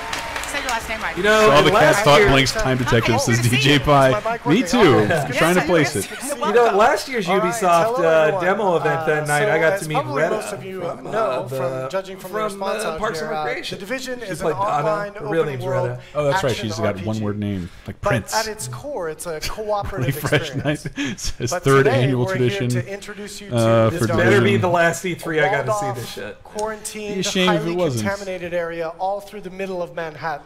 S5: Say your last name right.
S1: You know,
S2: All the cat
S1: last
S2: thought
S1: year,
S2: Blink's time detective says DJ Pie. Me too. I'm trying to place it.
S1: you know, last year's Ubisoft demo event that night, I got to meet Retta.
S9: Most of you know from judging from the response out
S1: Parks
S9: here,
S1: and Recreation.
S9: The Division is an
S1: played Donna.
S9: online
S1: Her real
S9: open
S1: name's
S9: world
S1: Retta.
S2: Oh, that's right.
S9: action
S2: She's got
S9: RPG.
S2: one word name, like
S9: But
S2: Prince.
S9: at its core, it's a cooperative
S2: Fresh
S9: experience.
S2: Night says
S9: But
S2: third
S9: today,
S2: annual
S9: we're
S2: tradition.
S9: Here to introduce you to
S2: for
S1: This
S9: the
S1: better
S2: Division.
S1: be the last E3 I got to see
S9: walled-off,
S1: this shit.
S9: quarantined,
S2: Be a shame if it
S9: highly
S2: wasn't.
S9: contaminated area all through the middle of Manhattan.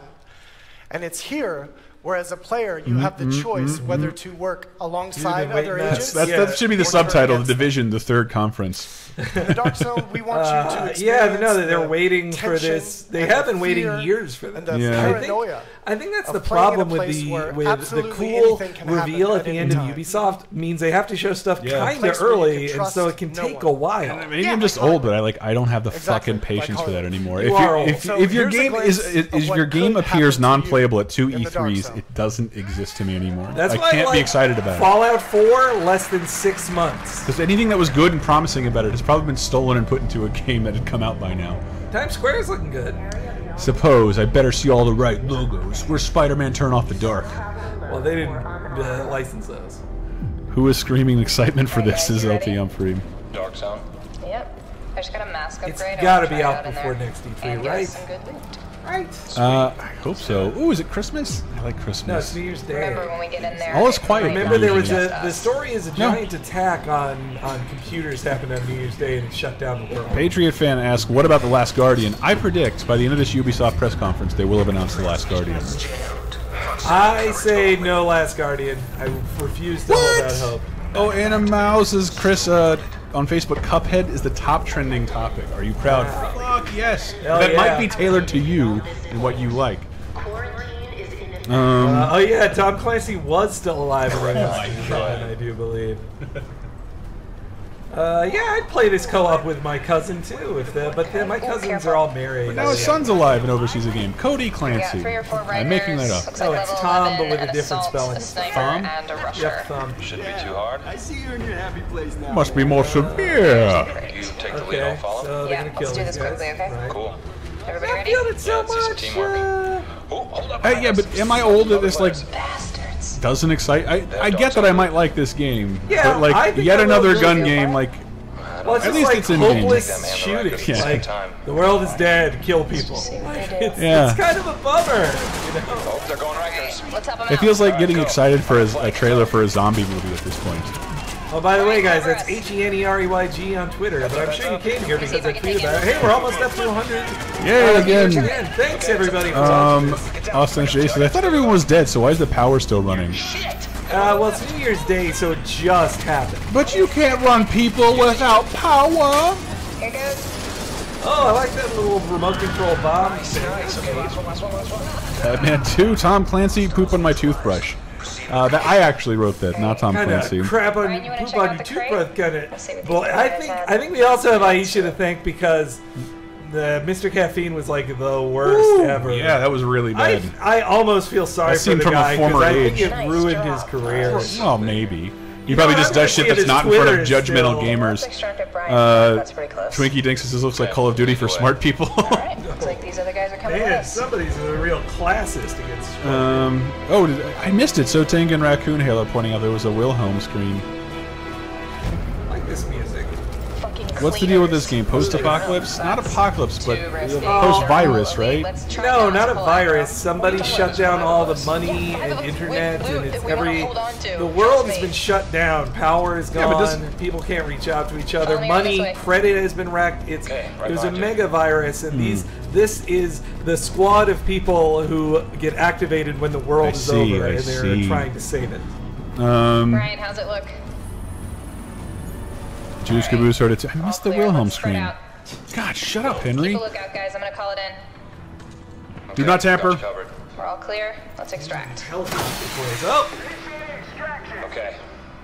S9: And it's here where, as a player, you have the choice whether to work alongside
S1: waiting
S9: other
S1: that-
S9: agents.
S2: That should be the
S9: or turn
S2: subtitle, The
S9: against them.
S2: Division, the third conference.
S9: In the Dark Zone, we want you to experience
S1: Yeah, no, that they're
S9: the
S1: waiting for
S9: tension
S1: this. They
S9: and
S1: have
S9: the
S1: been waiting
S9: fear
S1: years for
S9: and
S1: this.
S9: the
S2: Yeah.
S9: paranoia.
S1: I think that's
S9: of
S1: the
S9: playing in a
S1: problem with
S9: place
S1: the
S9: where
S1: with the
S9: absolutely
S1: cool
S9: anything can happen
S1: reveal at
S9: at
S1: the
S9: any
S1: end of
S9: time.
S1: Ubisoft means they have to show stuff
S2: Yeah.
S1: kind of
S9: Place where you
S1: early,
S9: can
S1: and so it
S9: trust
S1: can
S9: no
S1: take
S9: one.
S1: a while.
S2: Maybe
S5: Yeah,
S2: I'm just
S5: like
S2: old, but I don't have the
S9: Exactly,
S2: fucking patience
S9: like
S2: for that
S9: Harlan.
S2: anymore.
S1: You are old.
S9: So
S2: If your
S9: here's a
S2: game
S9: glimpse
S2: is
S9: of what
S2: your game
S9: could
S2: appears
S9: happen to
S2: non-playable at 2
S9: you in the Dark
S2: E3s,
S9: Zone.
S2: it doesn't exist to me anymore.
S1: That's
S2: I
S1: why
S2: can't
S1: I
S2: be
S1: like
S2: excited about it.
S1: Fallout 4 less than 6 months.
S2: Because anything that was good and promising about it has probably been stolen and put into a game that had come out by now.
S1: Times Square is looking good.
S2: Suppose I better see all the right logos. Where's Spider-Man Turn Off the Dark?
S1: Well, they didn't license those.
S2: Who is screaming excitement for this is LT Humphrey.
S10: Dark Zone? Yep. I just got a mask
S1: It's
S10: upgrade.
S1: got to
S10: I
S1: be
S10: wanna
S1: out
S10: try it
S1: before
S10: in there.
S1: next
S10: And
S1: E3,
S10: get
S1: right?
S10: some good loot.
S1: Right.
S2: I hope so. Ooh, is it Christmas? I like
S1: No,
S2: Christmas.
S1: it's New Year's Day.
S10: Remember when we get in there?
S2: All is quiet.
S1: Remember, there was
S2: Yeah.
S1: the story is a giant attack on computers happened on New Year's Day and it shut down the world.
S2: Patriot fan asks, what about The Last Guardian? I predict by the end of this Ubisoft press conference, they will have announced The Last Guardian.
S1: I say no Last Guardian. I refuse to hold out hope.
S2: Oh, Anna Mouse says, Chris, on Facebook, Cuphead is the top trending topic. Are you proud? Fuck yes.
S1: Hell
S2: that
S1: yeah.
S2: might be tailored to you and what you like.
S1: Oh yeah, Tom Clancy was still alive in
S2: my
S1: I do believe. Yeah, I'd play this co-op with my cousin too, but then my cousins are all married.
S2: Now his son's alive and oversees a game. Cody
S10: We got
S2: Clancy.
S10: 3 or 4 riders.
S2: I'm making that up.
S10: Looks
S1: No,
S10: like
S1: it's
S10: level
S1: Tom,
S10: 11,
S1: but with a
S10: an
S1: different
S10: assault,
S1: spelling.
S10: a sniper,
S2: Thumb?
S10: and a rusher.
S1: Yep, thumb.
S10: Shouldn't be too hard.
S11: I see you're in your happy place now.
S2: Must be more severe.
S10: You
S11: take the lead,
S1: Okay,
S11: I'll follow.
S1: so they're
S10: Yeah,
S1: gonna kill
S10: let's do
S1: these
S10: this quickly,
S1: guys.
S10: okay?
S1: Right.
S11: Cool.
S10: Everybody
S1: I
S10: ready?
S1: feel it so
S11: Yeah, let's do some
S1: much.
S11: teamwork. Oh, hold up.
S2: Yeah, but am I old that this like
S10: Bastards.
S2: doesn't excite? I get that I might like this game,
S1: Yeah,
S2: but like
S1: I think
S2: yet
S1: I will
S2: another
S1: really
S2: gun
S1: feel
S2: game,
S1: fine.
S2: like
S1: Well, it's
S2: At
S1: just
S2: least
S1: like
S2: it's in game.
S1: hopeless
S11: Take that man
S1: shooting.
S11: right, 'cause it's
S1: Like
S11: time.
S1: the world is dead, kill people.
S10: See what
S1: Like,
S10: they do.
S1: it's,
S2: Yeah.
S1: it's kind of a bummer. You know?
S11: Oh, they're going Rikers.
S10: Let's help 'em
S2: it
S10: out.
S2: feels like getting excited for a trailer for a zombie movie at this point.
S1: Oh, by the way, guys, that's HENEREYG on Twitter. But I'm sure you came here because I tweeted about it. Hey, we're almost up to 100.
S2: Yay, again.
S1: Thanks everybody for watching this.
S2: Austin J says, I thought everyone was dead, so why is the power still running?
S1: Well, it's New Year's Day, so it just happened.
S2: But you can't run people without power.
S10: Here goes.
S1: Oh, I like that little remote control bomb.
S11: Nice. Okay, last one.
S2: Batman 2, Tom Clancy, poop on my toothbrush. That I actually wrote that, not Tom
S1: Kind
S2: Clancy.
S1: of crap on
S10: Ryan, you wanna
S1: poop
S10: check
S1: on
S10: out
S1: your
S10: the crate?
S1: toothbrush kind of.
S10: Let's see what
S1: Well,
S10: these
S1: I
S10: guys
S1: think we also have Aisha to thank because the Mr. Caffeine was like the worst ever.
S2: Yeah, that was really bad.
S1: I almost feel sorry
S2: That
S1: for
S2: seemed
S1: the
S2: from a
S1: guy because
S2: former
S1: I think
S2: age.
S1: it ruined his career.
S2: Oh, maybe. He probably just
S1: I'm
S2: does shit
S1: looking at
S2: that's
S1: his
S2: not in front of
S1: Twitter
S2: judgmental
S1: still.
S2: gamers.
S10: Let's extract it, Brian. That's pretty close.
S2: Twinkie thinks this looks like Call of Duty for smart people.
S10: Alright, looks like these other guys are coming with
S1: Man,
S10: us.
S1: somebody's a real classist against.
S2: I missed it. So Tengen Raccoon Halo pointing out there was a Wilhelm screen.
S1: I like this music.
S10: Fucking
S2: What's the deal with this
S10: cleaners.
S2: game? Post-apocalypse? Not apocalypse, but
S10: Too risky.
S2: post-virus, right?
S10: Let's try
S1: No, not a
S10: to pull
S1: virus.
S10: out.
S1: Somebody shut down all the money and internet, and it's the world has been shut down. Power is
S2: Yeah, but
S1: gone. People can't reach out to each other.
S10: Only on this
S1: Money,
S10: way.
S1: credit has been wrecked. It's
S11: Okay, right
S1: there's a
S11: behind you.
S1: mega virus, and this is the squad of people who get activated when the world is over, and they're trying to save it.
S10: Brian, how's it look?
S2: Juice Caboose heard it. I missed the
S10: All clear.
S2: Wilhelm
S10: Let's spread
S2: screen.
S10: out.
S2: God, shut up, Henry.
S10: Keep a lookout, guys. I'm gonna call it in.
S2: Do not tamper.
S11: Got you covered.
S10: We're all clear. Let's extract.
S1: Oh,
S11: Okay,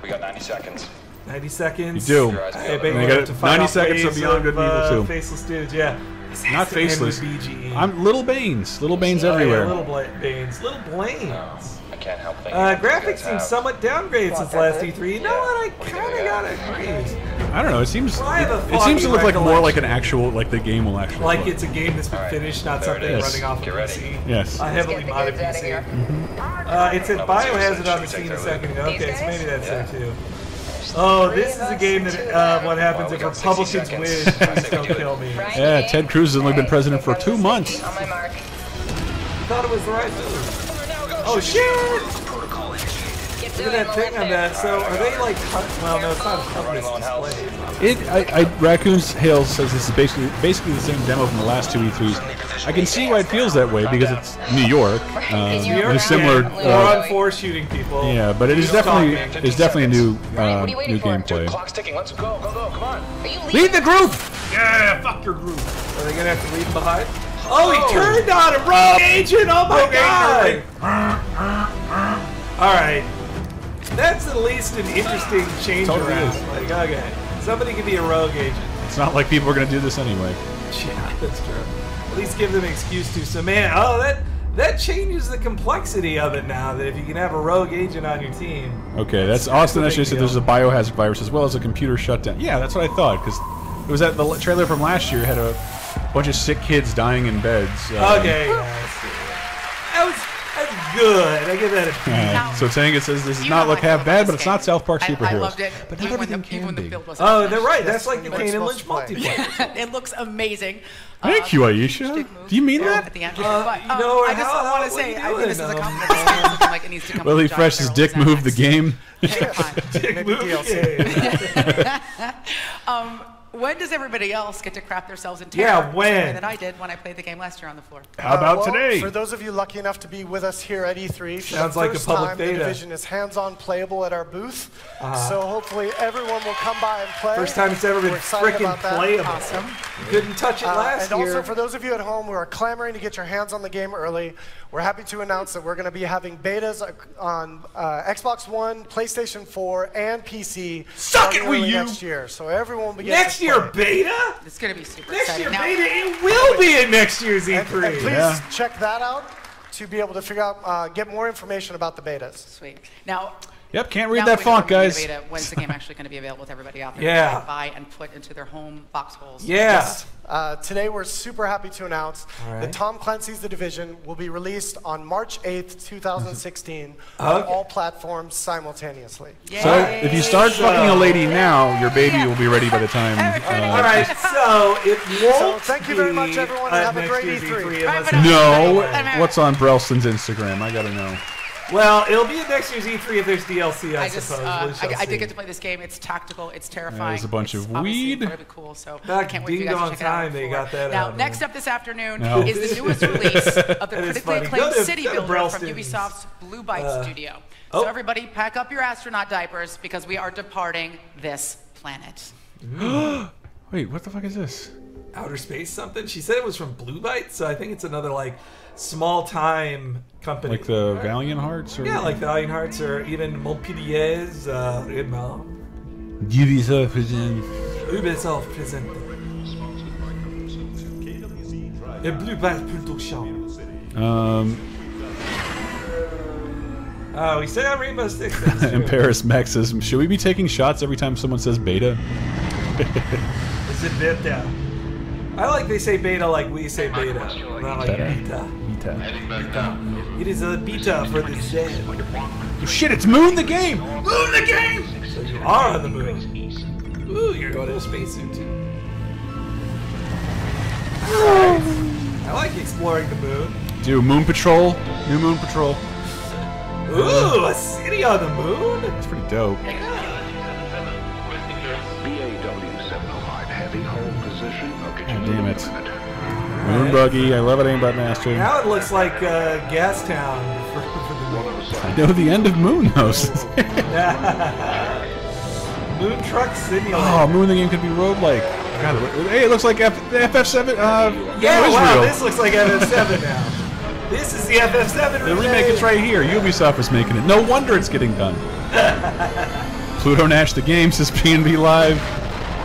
S11: we got 90 seconds.
S1: 90 seconds.
S2: You do.
S11: Your eyes
S1: Hey,
S11: peeled.
S1: baby,
S2: And you got
S1: up to fight
S2: 90
S1: off
S2: seconds of
S1: waves
S2: Beyond Good and Evil, too.
S1: Faceless dudes, yeah.
S2: Not
S1: Assassin
S2: faceless.
S1: and BGE.
S2: I'm Little Banes. Little Banes
S1: Oh, yeah,
S2: everywhere.
S1: Little Banes. Little Blaines.
S11: I can't help thinking what these
S1: Graphics
S11: guys
S1: seem
S11: have.
S1: somewhat downgraded since last E3. You know what? I kind of gotta agree.
S2: I don't know. It seems
S1: Well, I have a
S2: it seems to look like more like an
S1: recollection.
S2: actual like the game will actually
S1: Like
S2: look.
S1: it's a game that's been finished, not
S11: There it
S1: something
S11: is.
S1: running off
S11: Get
S1: of
S11: ready.
S1: PC.
S2: Yes.
S1: A heavily modded PC. It said Biohazard on the scene a second ago. Okay, so maybe that's there too. Oh, this is a game that what happens if Republicans win? Please don't kill me.
S2: Yeah, Ted Cruz has only been president for 2 months.
S10: On my mark.
S1: I thought it was the right move. Oh shit! Look at that thing on that. So are they like? Well, no, it's not a toughness display.
S2: Raccoon's Hills says this is basically the same demo from the last 2 E3s. I can see why it feels that way because it's New York. It's similar.
S1: We're on 4 shooting people.
S2: Yeah, but it is definitely a new new gameplay.
S11: Clock's ticking. Let's go, go, go! Come on.
S2: Lead the group.
S1: Yeah, fuck your group. Are they gonna have to leave him behind? Oh, he turned on a rogue agent! Oh my god! All right, that's at least an interesting change
S2: Totally
S1: around.
S2: is.
S1: Like, okay, somebody can be a rogue agent.
S2: It's not like people are going to do this anyway.
S1: Yeah, that's true. At least give them an excuse to. So, man, that changes the complexity of it now. That if you can have a rogue agent on your team.
S2: Okay, that's Austin actually said there's a biohazard virus as well as a computer shutdown. Yeah, that's what I thought because it was that the trailer from last year had a bunch of sick kids dying in beds.
S1: Okay, that's good. I give that a B.
S2: So Tanga says this does not look half bad, but it's not South Park superheroes.
S5: I loved it.
S2: But not everything can be.
S1: Oh, they're right. That's like the Kane and Lynch multiplayer.
S5: It looks amazing.
S2: Thank you, Aisha. Do you mean that?
S5: At the end.
S1: you
S5: But,
S1: know,
S5: I just
S1: how-
S5: want to
S1: what
S5: say,
S1: are you
S5: I think this is a
S1: doing,
S5: compliment. This game is looking like it needs to come
S2: Willie
S5: from
S2: Fresh's
S5: Giant
S2: dick
S5: Barrel
S2: moved the game.
S1: Dick move the game.
S5: When does everybody else get to crap themselves in
S1: Yeah,
S5: terror?
S1: when?
S5: The way that I did when I played the game last year on the floor.
S2: How about
S9: well,
S2: today?
S9: For those of you lucky enough to be with us here at E3, for
S1: Sounds
S9: the
S1: like a
S9: first
S1: public
S9: time,
S1: beta.
S9: the Division is hands-on playable at our booth. So hopefully everyone will come by and play.
S1: First time it's ever been
S9: We're excited
S1: freaking
S9: about that.
S1: playable.
S5: Awesome.
S1: Couldn't touch it last
S9: and
S1: year.
S9: also for those of you at home who are clamoring to get your hands on the game early, we're happy to announce that we're going to be having betas on Xbox One, PlayStation 4, and PC
S1: Suck it,
S9: starting
S1: Wii
S9: early
S1: U.
S9: next year. So everyone will be getting
S1: Next
S9: to
S1: year
S9: play.
S1: beta?
S5: It's going to be super
S1: Next
S5: exciting.
S1: year
S5: Now,
S1: beta? It will be in next year's E3.
S9: And please check that out to be able to figure out, get more information about the betas.
S5: Sweet. Now,
S2: Yep, can't read
S5: now
S2: that
S5: we know
S2: font,
S5: we're gonna
S2: guys.
S5: get a beta. When's the game actually going to be available with everybody out there?
S1: Yeah.
S5: To buy and put into their home foxholes.
S1: Yeah.
S9: Today we're super happy to announce
S1: All right.
S9: that Tom Clancy's The Division will be released on March 8th, 2016 on all platforms simultaneously.
S2: So if you start fucking a lady now, your baby will be ready by the time.
S1: All right, so it won't
S9: So thank you very much,
S1: be,
S9: everyone, and have a
S1: next
S9: great
S1: year's
S9: E3.
S1: unless
S2: No. What's on Brelston's Instagram? I gotta know.
S1: Well, it'll be at next year's E3 if there's DLC, I
S5: just,
S1: suppose. We shall
S5: I did
S1: see.
S5: get to play this game. It's tactical. It's terrifying.
S2: there's a bunch
S5: it's
S2: of
S5: obviously
S2: weed.
S5: incredibly cool. So I
S1: Back
S5: can't wait for you guys
S1: ding
S5: to check it out.
S1: dong time, they got that
S5: now,
S1: out,
S5: next
S1: man.
S5: up this afternoon
S2: No.
S5: is the newest release of the
S1: That is
S5: critically
S1: funny.
S5: acclaimed
S1: Go to-
S5: city
S1: go to
S5: builder from
S1: Brelston's.
S5: Ubisoft's Blue Byte studio.
S1: oh.
S5: So everybody, pack up your astronaut diapers because we are departing this planet.
S2: Wait, what the fuck is this?
S1: Outer Space something? She said it was from Blue Byte, so I think it's another, like, small-time company.
S2: Like the Valiant Hearts? Or
S1: Yeah, like Valiant Hearts or even Montpellier's, you know,
S2: Ubisoft presents.
S1: Ubisoft present. A Blue Byte production. We said on Rainbow Six. That's
S2: And
S1: true.
S2: Paris Max says, should we be taking shots every time someone says beta?
S1: Is it beta? I like they say beta like we say beta. Not like beta. Beta. It is a beta for the Z.
S2: Oh, shit, it's Moon the game!
S1: Moon the game! So you are on the moon. Ooh, you're going to a spacesuit too. Alright. I like exploring the moon.
S2: Dude, Moon Patrol. New Moon Patrol.
S1: Ooh, a city on the moon?
S2: That's pretty dope. God damn it. Moon Buggy, I love it, ain't about mastery.
S1: Now it looks like Gas Town for the moon.
S2: I know the end of Moon House.
S1: Moon Truck Simulator.
S2: Oh, Moon the game could be road-like. God, hey, it looks like the FF7.
S1: Yeah,
S2: Israel.
S1: wow, this looks like FF7 now. This is the FF7
S2: The remake is right here. Ubisoft is making it. No wonder it's getting done. Pluto Nash the game says PNB Live.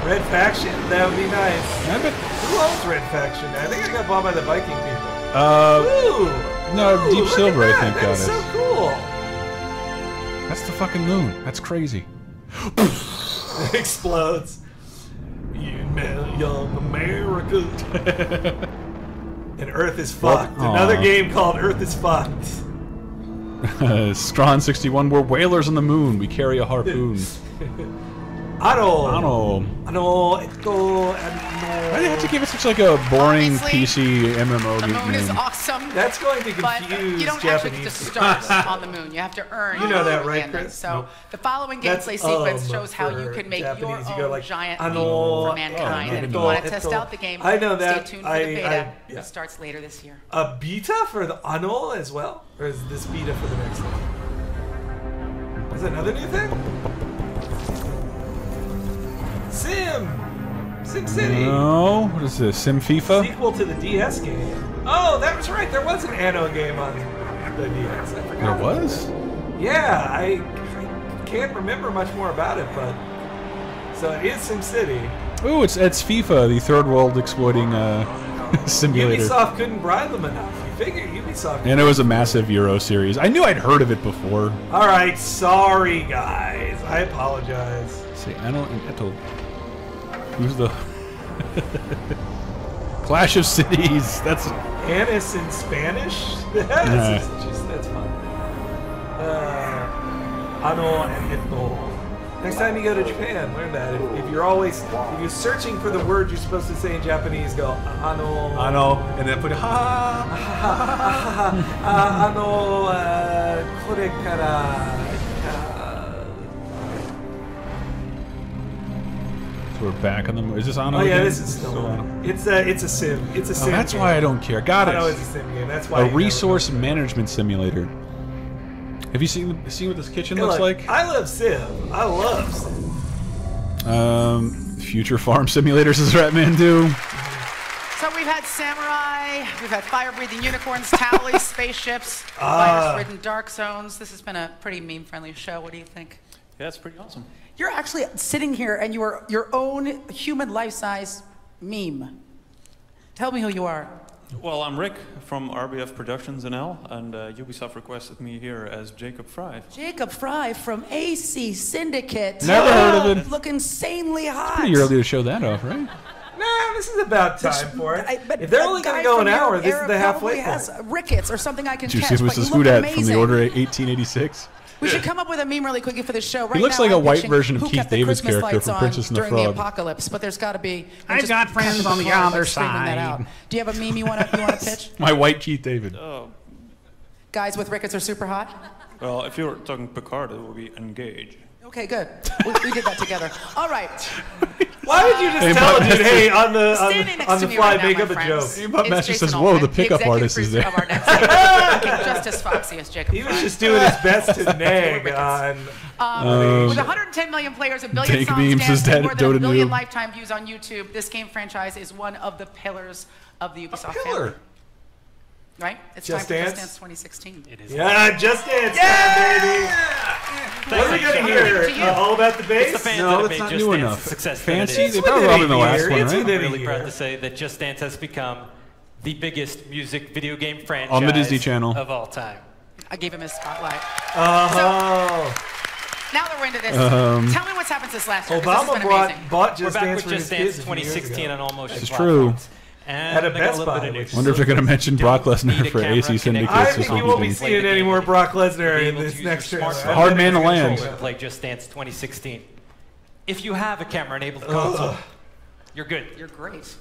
S1: Red Faction? That would be nice.
S2: I bet.
S1: Who owns Red Faction? I think I got bought by the Viking people.
S2: No,
S1: Ooh,
S2: Deep
S1: look
S2: Silver,
S1: at
S2: I think,
S1: that.
S2: got
S1: That's
S2: it.
S1: so cool.
S2: That's the fucking moon. That's crazy.
S1: It explodes. Young America. And Earth is fucked. Another game called Earth is fucked.
S2: Strawn 61. We're whalers on the moon. We carry a harpoon.
S1: Ano.
S2: Why do they have to give it such like a boring
S5: Obviously,
S2: PC MMO
S5: The moon is awesome.
S1: That's going to
S5: But
S1: confuse
S5: you don't actually get to start on the moon. You have to earn.
S1: You know that,
S5: your
S1: right,
S5: landing.
S1: Chris?
S5: So
S1: Nope.
S5: the following
S1: That's
S5: gameplay sequence shows how
S1: for
S5: you can make
S1: Japanese.
S5: your
S1: You
S5: own
S1: go like,
S5: giant
S1: ano,
S5: meme for mankind.
S1: oh,
S5: And if you
S1: ano,
S5: want to test
S1: ano.
S5: out the game,
S1: I know that.
S5: stay tuned for the beta.
S1: Yeah.
S5: It starts later this year.
S1: A beta for the Ano as well? Or is this beta for the next one? Is that another new thing? Sim City.
S2: No, what is this? Sim FIFA?
S1: Sequel to the DS game. Oh, that was right. There was an Ano game on the DS. I forgot.
S2: There was?
S1: Yeah, I can't remember much more about it, but so it is Sim City.
S2: Ooh, it's FIFA, the third world exploiting simulator.
S1: Ubisoft couldn't bribe them enough. You figure Ubisoft.
S2: And it was a massive Euro series. I knew I'd heard of it before.
S1: All right, sorry guys. I apologize.
S2: See, Ano and Eto. Who's the Clash of Cities? That's
S1: Anis in Spanish. That's fun. Ano and Eto. Next time you go to Japan, learn that. If you're searching for the word you're supposed to say in Japanese, go ano,
S2: and then put ha
S1: ano kore kara.
S2: So we're back on the. Is this Ano?
S1: Oh yeah,
S2: again?
S1: this is still Ano. It's a sim. It's a sim.
S2: That's
S1: game.
S2: why I don't care. Got it.
S1: Ano is a sim game. That's why.
S2: A resource management simulator. Have you seen what this kitchen looks like?
S1: I love Civ. I love Civ.
S2: Future farm simulators, as Ratman do.
S5: So we've had samurai, we've had fire-breathing unicorns, tallies, spaceships, virus-ridden dark zones. This has been a pretty meme-friendly show. What do you think?
S12: Yeah, it's pretty awesome.
S5: You're actually sitting here and you are your own human life-size meme. Tell me who you are.
S12: Well, I'm Rick from RBF Productions NL, and Ubisoft requested me here as Jacob Fry.
S5: Jacob Fry from AC Syndicate.
S2: Never heard of it.
S5: Look insanely hot.
S2: Pretty early to show that off, right?
S1: No, this is about time for it. If they're only going to go an hour, this is the halfway point.
S5: Has rickets or something I can
S2: Did you
S5: catch,
S2: see
S5: but
S2: this
S5: you
S2: food
S5: look
S2: ad
S5: amazing.
S2: from the Order 1886?
S5: We should come up with a meme really quickly for the show. Right
S2: He looks
S5: now,
S2: like a
S5: I'm
S2: white
S5: pitching
S2: version of
S5: who
S2: Keith
S5: kept the
S2: David's
S5: Christmas
S2: character
S5: lights
S2: from
S5: on
S2: Princess and the
S5: during the
S2: Frog.
S5: apocalypse, but there's got to be.
S2: I've
S5: just
S2: got friends
S5: cut
S2: on the
S5: car,
S2: other
S5: screaming that out.
S2: side.
S5: Do you have a meme you want to pitch?
S2: My white Keith David.
S12: Oh,
S5: Guys with rickets are super hot.
S12: well, if you're talking Picard, it will be Engage.
S5: Okay, good. We did that together. All right.
S1: Why would you just tell a dude, hey, on the
S5: Standing next to me
S1: fly,
S5: right now,
S1: make
S5: my
S1: up a
S5: friends,
S1: joke?
S2: But Master says, "Whoa, the pickup artist is there."
S5: Of our next segment, just as foxy as Jacob
S1: He was
S5: Fry.
S1: just doing his best to nag on.
S5: With 110 million players, a billion
S2: Take
S5: songs
S2: memes
S5: danced,
S2: is
S5: and
S2: dead,
S5: more than a
S2: Dota
S5: billion
S2: noob.
S5: lifetime views on YouTube, this game franchise is one of the pillars of the Ubisoft family. Right? It's
S1: Just
S5: time for
S1: Dance?
S5: Just Dance 2016. It is.
S1: Yeah, Just Dance time, baby. What are we going to hear? All about the bass?
S6: It's the fans
S2: No,
S6: that have
S2: that's
S6: made
S2: not
S6: Just
S2: new
S6: Dance
S2: enough.
S6: a success
S2: Fancy?
S6: that it
S2: They
S6: is.
S2: probably robbed in the last one,
S1: It's
S2: right?
S1: within
S6: I'm
S1: a
S6: really proud
S1: year.
S6: to say that Just Dance has become the biggest music video game franchise
S2: On the Disney Channel.
S6: of all time.
S5: I gave him his spotlight.
S1: Oh.
S5: Now that we're into this, tell me what's happened since last year. 'cause this has
S1: Obama
S5: been amazing.
S1: bought
S6: We're
S1: Just
S6: back
S1: Dance
S6: with
S1: for
S6: Just
S1: his
S6: Dance
S1: kids a few years
S6: 2016
S1: ago.
S6: on all motion
S2: It's true.
S6: platforms. And
S1: At a
S6: they got
S1: Best
S6: little bit
S1: Buy,
S6: of
S1: which
S6: news.
S2: Wonder if they're going to mention Brock Lesnar
S6: Need a
S2: for
S6: camera
S2: AC
S6: connected
S2: Syndicate.
S1: I
S6: to
S1: think
S6: something.
S1: you won't be
S6: Play
S1: seeing
S6: the
S1: any
S6: game.
S1: more Brock Lesnar
S6: Be
S1: in
S6: able
S1: this
S6: to use
S1: next
S6: your
S1: trailer.
S6: smartphone
S2: Hard man to
S6: controller
S2: land.
S6: to play Just Dance 2016. If you have a camera-enabled console, you're good.
S5: You're great.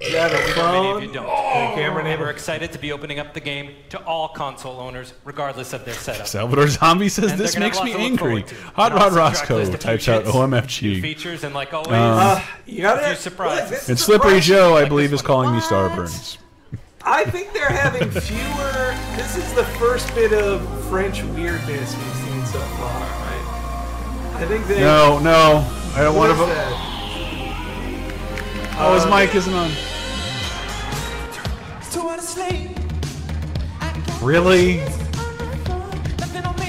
S1: You got a
S6: Many of
S1: phone,
S6: you don't.
S1: and a camera
S6: And we're
S1: enabled.
S6: excited to be opening up the game to all console owners, regardless of their setup.
S2: Salvador Zombie says
S6: And
S2: this
S6: they're gonna
S2: makes
S6: have
S2: me
S6: lots to look
S2: angry.
S6: forward to.
S2: Hot
S6: And
S2: Rod
S6: also track
S2: Roscoe
S6: list of
S2: types
S6: few
S2: out
S6: new
S2: OMFG.
S6: features, and like always,
S1: You got
S6: a few
S1: it?
S6: surprises.
S1: Look, this
S2: And
S1: is
S2: Slippery
S1: surprising.
S2: Joe, I
S6: Like
S2: believe,
S6: this
S2: is
S6: one.
S2: calling me Starburns.
S1: I think they're having fewer. This is the first bit of French weirdness we've seen so far, right? I think they.
S2: No, I don't
S1: What
S2: want
S1: is
S2: to.
S1: that?
S2: Oh, his mic isn't on. Really?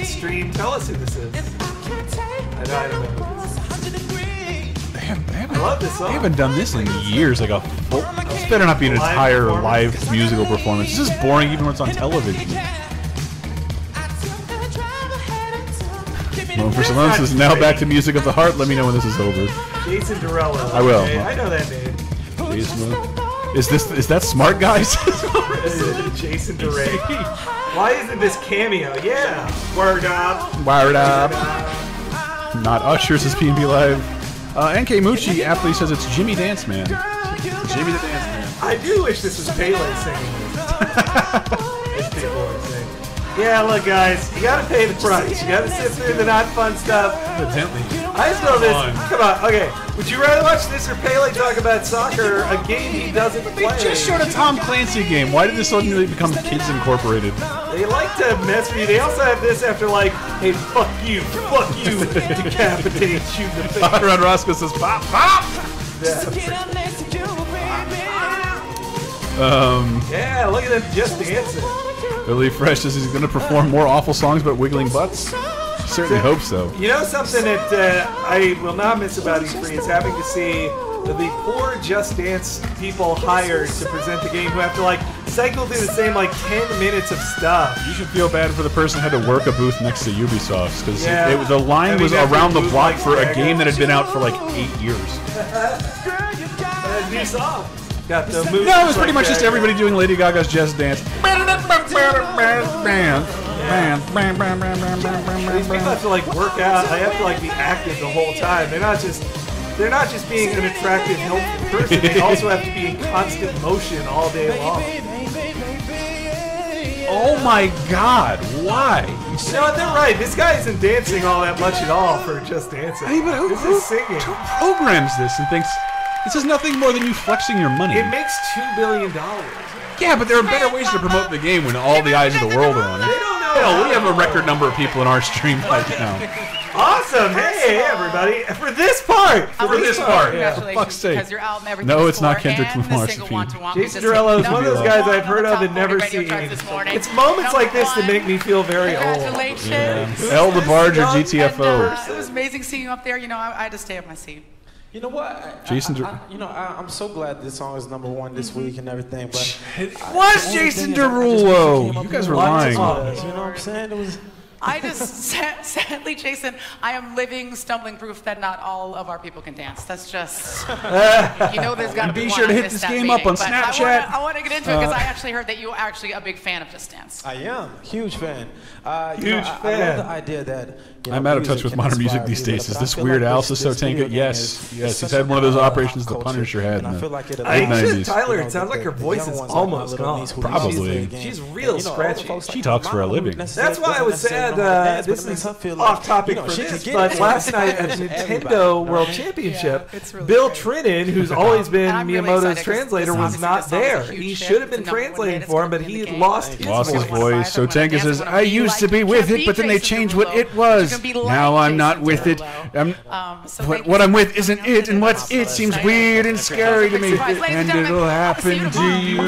S1: Stream, tell us who this is. I don't know. I love this song.
S2: They haven't done this in years. Like a full. This better not be an entire live musical performance. This is boring even when it's on television. Well, for Salone says, now back to Music of the Heart. Let me know when this is over.
S1: Jason Derulo.
S2: I will.
S1: Okay, I know that name.
S2: Jason, is that Smart Guys?
S1: Jason DeRay. Why isn't this cameo? Yeah. Word up.
S2: Wired up. Not Usher, says PNB Live. NK Mucci aptly says it's Jimmy Dance Man. Jimmy the Dance Man.
S1: I do wish this was Pele singing this. As people are saying. Yeah, look, guys, you gotta pay the price. You gotta sit through the not fun stuff.
S2: Evidently.
S1: I just know this. Come on, okay. Would you rather watch this or Pele talk about soccer, a game he doesn't play?
S2: They just showed a Tom Clancy game. Why did this suddenly become Kids Incorporated?
S1: They like to mess with you. They also have this after like, hey, fuck you, decapitate, shoot the face.
S2: Rod Roscoe says, pop, pop!
S1: Yeah, look at them just dancing.
S2: Billy Fresh says he's going to perform more awful songs about wiggling butts. Certainly hope so.
S1: You know something that I will not miss about E3 is having to see the poor Just Dance people hired to present the game who have to like cycle through the same like 10 minutes of stuff.
S2: You should feel bad for the person who had to work a booth next to Ubisoft because the line
S1: I mean,
S2: was around the block
S1: like
S2: for a game that had been out for like 8 years.
S1: New song. Got the moves.
S2: No, it was pretty much just everybody doing Lady Gaga's Just Dance.
S1: These people have to like work out. They have to like be active the whole time. They're not just being an attractive, healthy person. They also have to be in constant motion all day long.
S2: Oh my God! Why?
S1: You know what? They're right. This guy isn't dancing all that much at all for Just Dancing.
S2: Hey, but who
S1: singing?
S2: Who programs this and thinks this is nothing more than you flexing your money?
S1: It makes $2 billion.
S2: Yeah, but there are better ways to promote the game when all the eyes of the world are on it.
S1: They don't know.
S2: Hell, we have a record number of people in our stream right now.
S1: Awesome! Hey, everybody! For this part!
S2: For this part!
S1: Yeah.
S2: For fuck's sake.
S5: Because your album, everything
S2: No,
S5: is
S2: it's not
S5: for,
S2: Kendrick
S5: and the
S2: Lamar's
S5: single
S2: feed.
S5: Want to Want
S1: Jason
S5: Me to
S1: Derulo is
S5: Sing.
S1: one of those guys I've heard of and never
S5: Radio
S1: seen.
S5: charts this morning.
S1: It's moments like this that
S5: Number
S1: make me feel very old.
S5: Congratulations.
S2: Yeah. El DeBarge or GTFO.
S5: It was amazing seeing you up there. You know, I had to stay at my seat.
S13: You know what? I'm so glad this song is #1 this week and everything. But
S2: was Jason Derulo? You guys were lying.
S13: You know what I'm saying? It was.
S5: I just, sadly, Jason, I am living, stumbling proof that not all of our people can dance. That's just, you know, there's got to be
S2: Be
S5: one.
S2: sure to
S5: I
S2: hit
S5: missed
S2: this
S5: that
S2: game up
S5: meeting,
S2: on
S5: but
S2: Snapchat.
S5: I want to get into it because I actually heard that you're actually a big fan of Just Dance.
S13: I am. Huge fan. I love
S2: fan.
S13: the idea that.
S2: I'm out of touch with modern music these days. Is this Weird Al Sotanka? Yes. Yes, he's had one of those operations the Punisher had in the late 90s.
S1: Tyler, it sounds like her voice is almost gone.
S2: Probably.
S1: She's real scratchy.
S2: She talks for a living.
S1: That's why I was sad. This is off topic for this, but last night at Nintendo World Championship, Bill Trinan, who's always been Miyamoto's translator, was not there. He should have been translating for him, but he lost his voice.
S2: So Tanka says, I used to be with it, but then they changed what it was. Now I'm not with it. What I'm with isn't it, and what's it seems weird and scary to me. And it'll happen to you.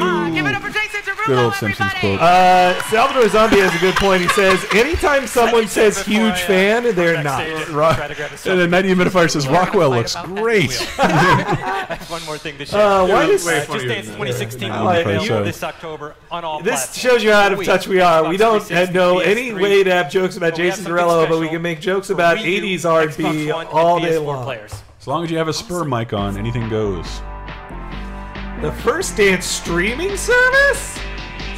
S2: Good old Simpsons quote.
S1: Salvador Zombie has a good point. He says, anytime someone says huge fan, they're not.
S2: And then Mighty Humidifier says, Rockwell looks great.
S6: That's one more thing to share. Just Dance 2016 will be available this October on all
S1: This shows you how out of touch we are. We don't know any way to have jokes about Jason Derulo, but we can make jokes about 80s R&B all day long.
S2: As long as you have a sperm mic on, anything goes.
S1: The First Dance streaming service?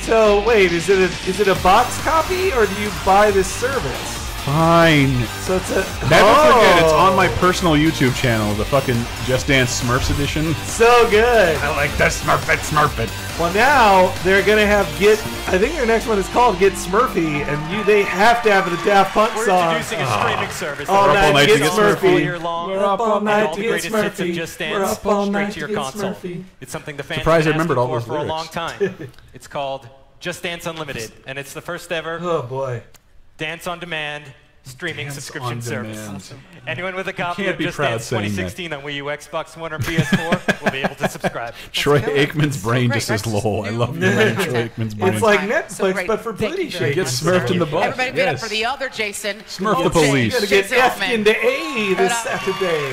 S1: So wait, is it a box copy or do you buy this service?
S2: Fine.
S1: So it's a
S2: Never forget, it's on my personal YouTube channel, the fucking Just Dance Smurfs edition.
S1: So good.
S2: I like that Smurf it.
S1: Well, now they're gonna have I think their next one is called Get Smurfy, and they have to have the Daft Punk song.
S6: We're introducing a streaming service.
S1: All night to get Smurfy.
S6: All year long.
S1: We're up all night to get
S6: greatest hits of
S1: Smurfy.
S6: Just Dance
S1: We're up all night
S6: straight to
S1: to
S6: your
S1: get
S6: console.
S1: Smurfy.
S6: It's something the fans
S2: Surprised I
S6: have been
S2: remembered all
S6: asking
S2: those
S6: for a long
S2: lyrics.
S6: time. It's called Just Dance Unlimited, and it's the first ever dance on demand streaming subscription service. Anyone with a copy of Just Dance 2016 on Wii U, Xbox One, or PS4 will be able to subscribe.
S2: Troy Aikman's brain just says lol. I love Troy Aikman's brain.
S1: It's like Netflix, but for booty shakers.
S2: Get smurfed in the butt.
S5: Everybody get up for the other Jason.
S2: Smurf the police.
S1: You're going to get F into A this Saturday.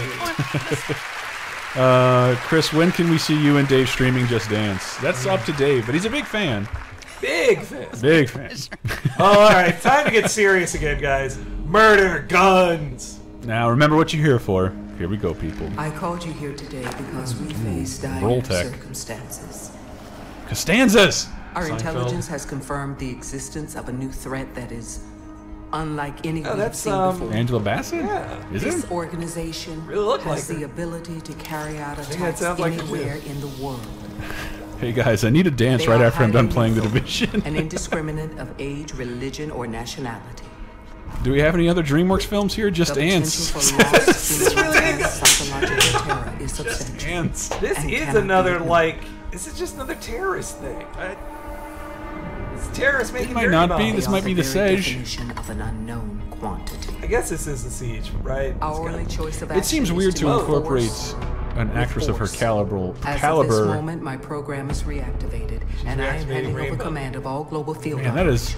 S2: Chris, when can we see you and Dave streaming Just Dance? That's up to Dave, but he's a big fan.
S1: Big fan.
S2: Big fan.
S1: All right, time to get serious again, guys. Murder, guns.
S2: Now remember what you're here for. Here we go, people.
S14: I called you here today because we face dire circumstances.
S2: Costanzas!
S14: Our intelligence has confirmed the existence of a new threat that is unlike any we've seen before.
S2: Angela Bassett?
S1: Yeah.
S2: Is
S14: this
S2: it?
S14: organization has the ability to carry out attacks anywhere in the world.
S2: Hey guys, I need a dance right after I'm done playing The Division.
S14: And indiscriminate of age, religion, or nationality.
S2: Do we have any other DreamWorks films here? Just Ants.
S14: Psychological terror is substantial.
S2: Ants.
S1: This is another, like, this is just another terrorist thing. It's terrorists making
S2: It might not be. This might be the Siege.
S14: Of an unknown quantity.
S1: I guess this is the Siege, right?
S14: Our only choice of
S2: It seems weird to incorporate an actress of her caliber.
S14: As of this moment, my program is reactivated, and I am handing over command of all global field.
S2: Man, that is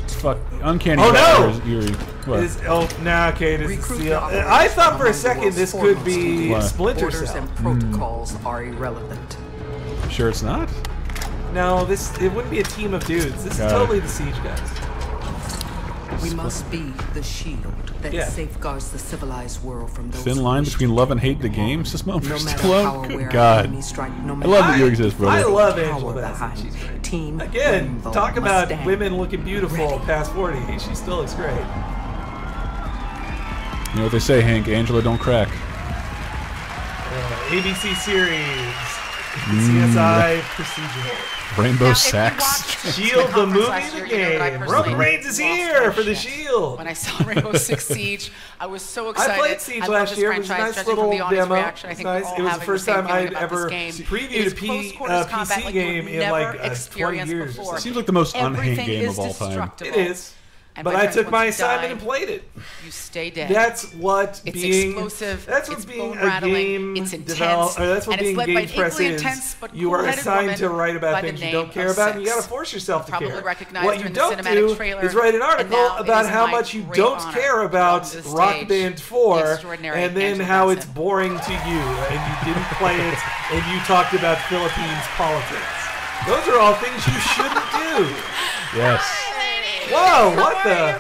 S2: uncanny.
S1: Oh no!
S2: Eerie. What?
S1: Okay, this is Seal. I thought for a second this could be Splinter Cell.
S14: Orders and protocols are irrelevant.
S2: Sure it's not?
S1: No, it wouldn't be a team of dudes. This is totally the Siege guys.
S14: We must be the shield that safeguards the civilized world from those.
S2: Thin line between love and hate the game, says Sylvester Stallone. Good
S14: Good
S2: God. I love that you exist, brother.
S1: I love Angela Bassett. She's great.
S14: Team
S1: Again, talk about women looking beautiful past 40. She still looks great.
S2: You know what they say, Hank? Angela don't crack.
S1: ABC series. CSI procedural.
S2: Rainbow Sax.
S1: Shield the movie, the game. Roman Reigns is here for the Shield.
S5: When I saw Rainbow Six Siege, I was so excited.
S1: I played Siege last year. It was a nice little demo. It was nice. It was the first time I'd ever previewed a PC game in like 20 years.
S2: It seems like the most unhanged game of all time.
S1: It is. But I took my assignment and played it.
S5: You stay dead.
S1: That's what
S5: it's
S1: being
S5: explosive.
S1: That's what
S5: it's
S1: being
S5: a
S1: game
S5: it's intense,
S1: that's what being game press is. You are assigned to write about things you don't care about, and you got to force yourself to care. What you don't do is write an article about how much you don't care about Rock Band 4, and then how it's boring to you, and you didn't play it, and you talked about Philippines politics. Those are all things you shouldn't do.
S2: Yes.
S1: Whoa, what the?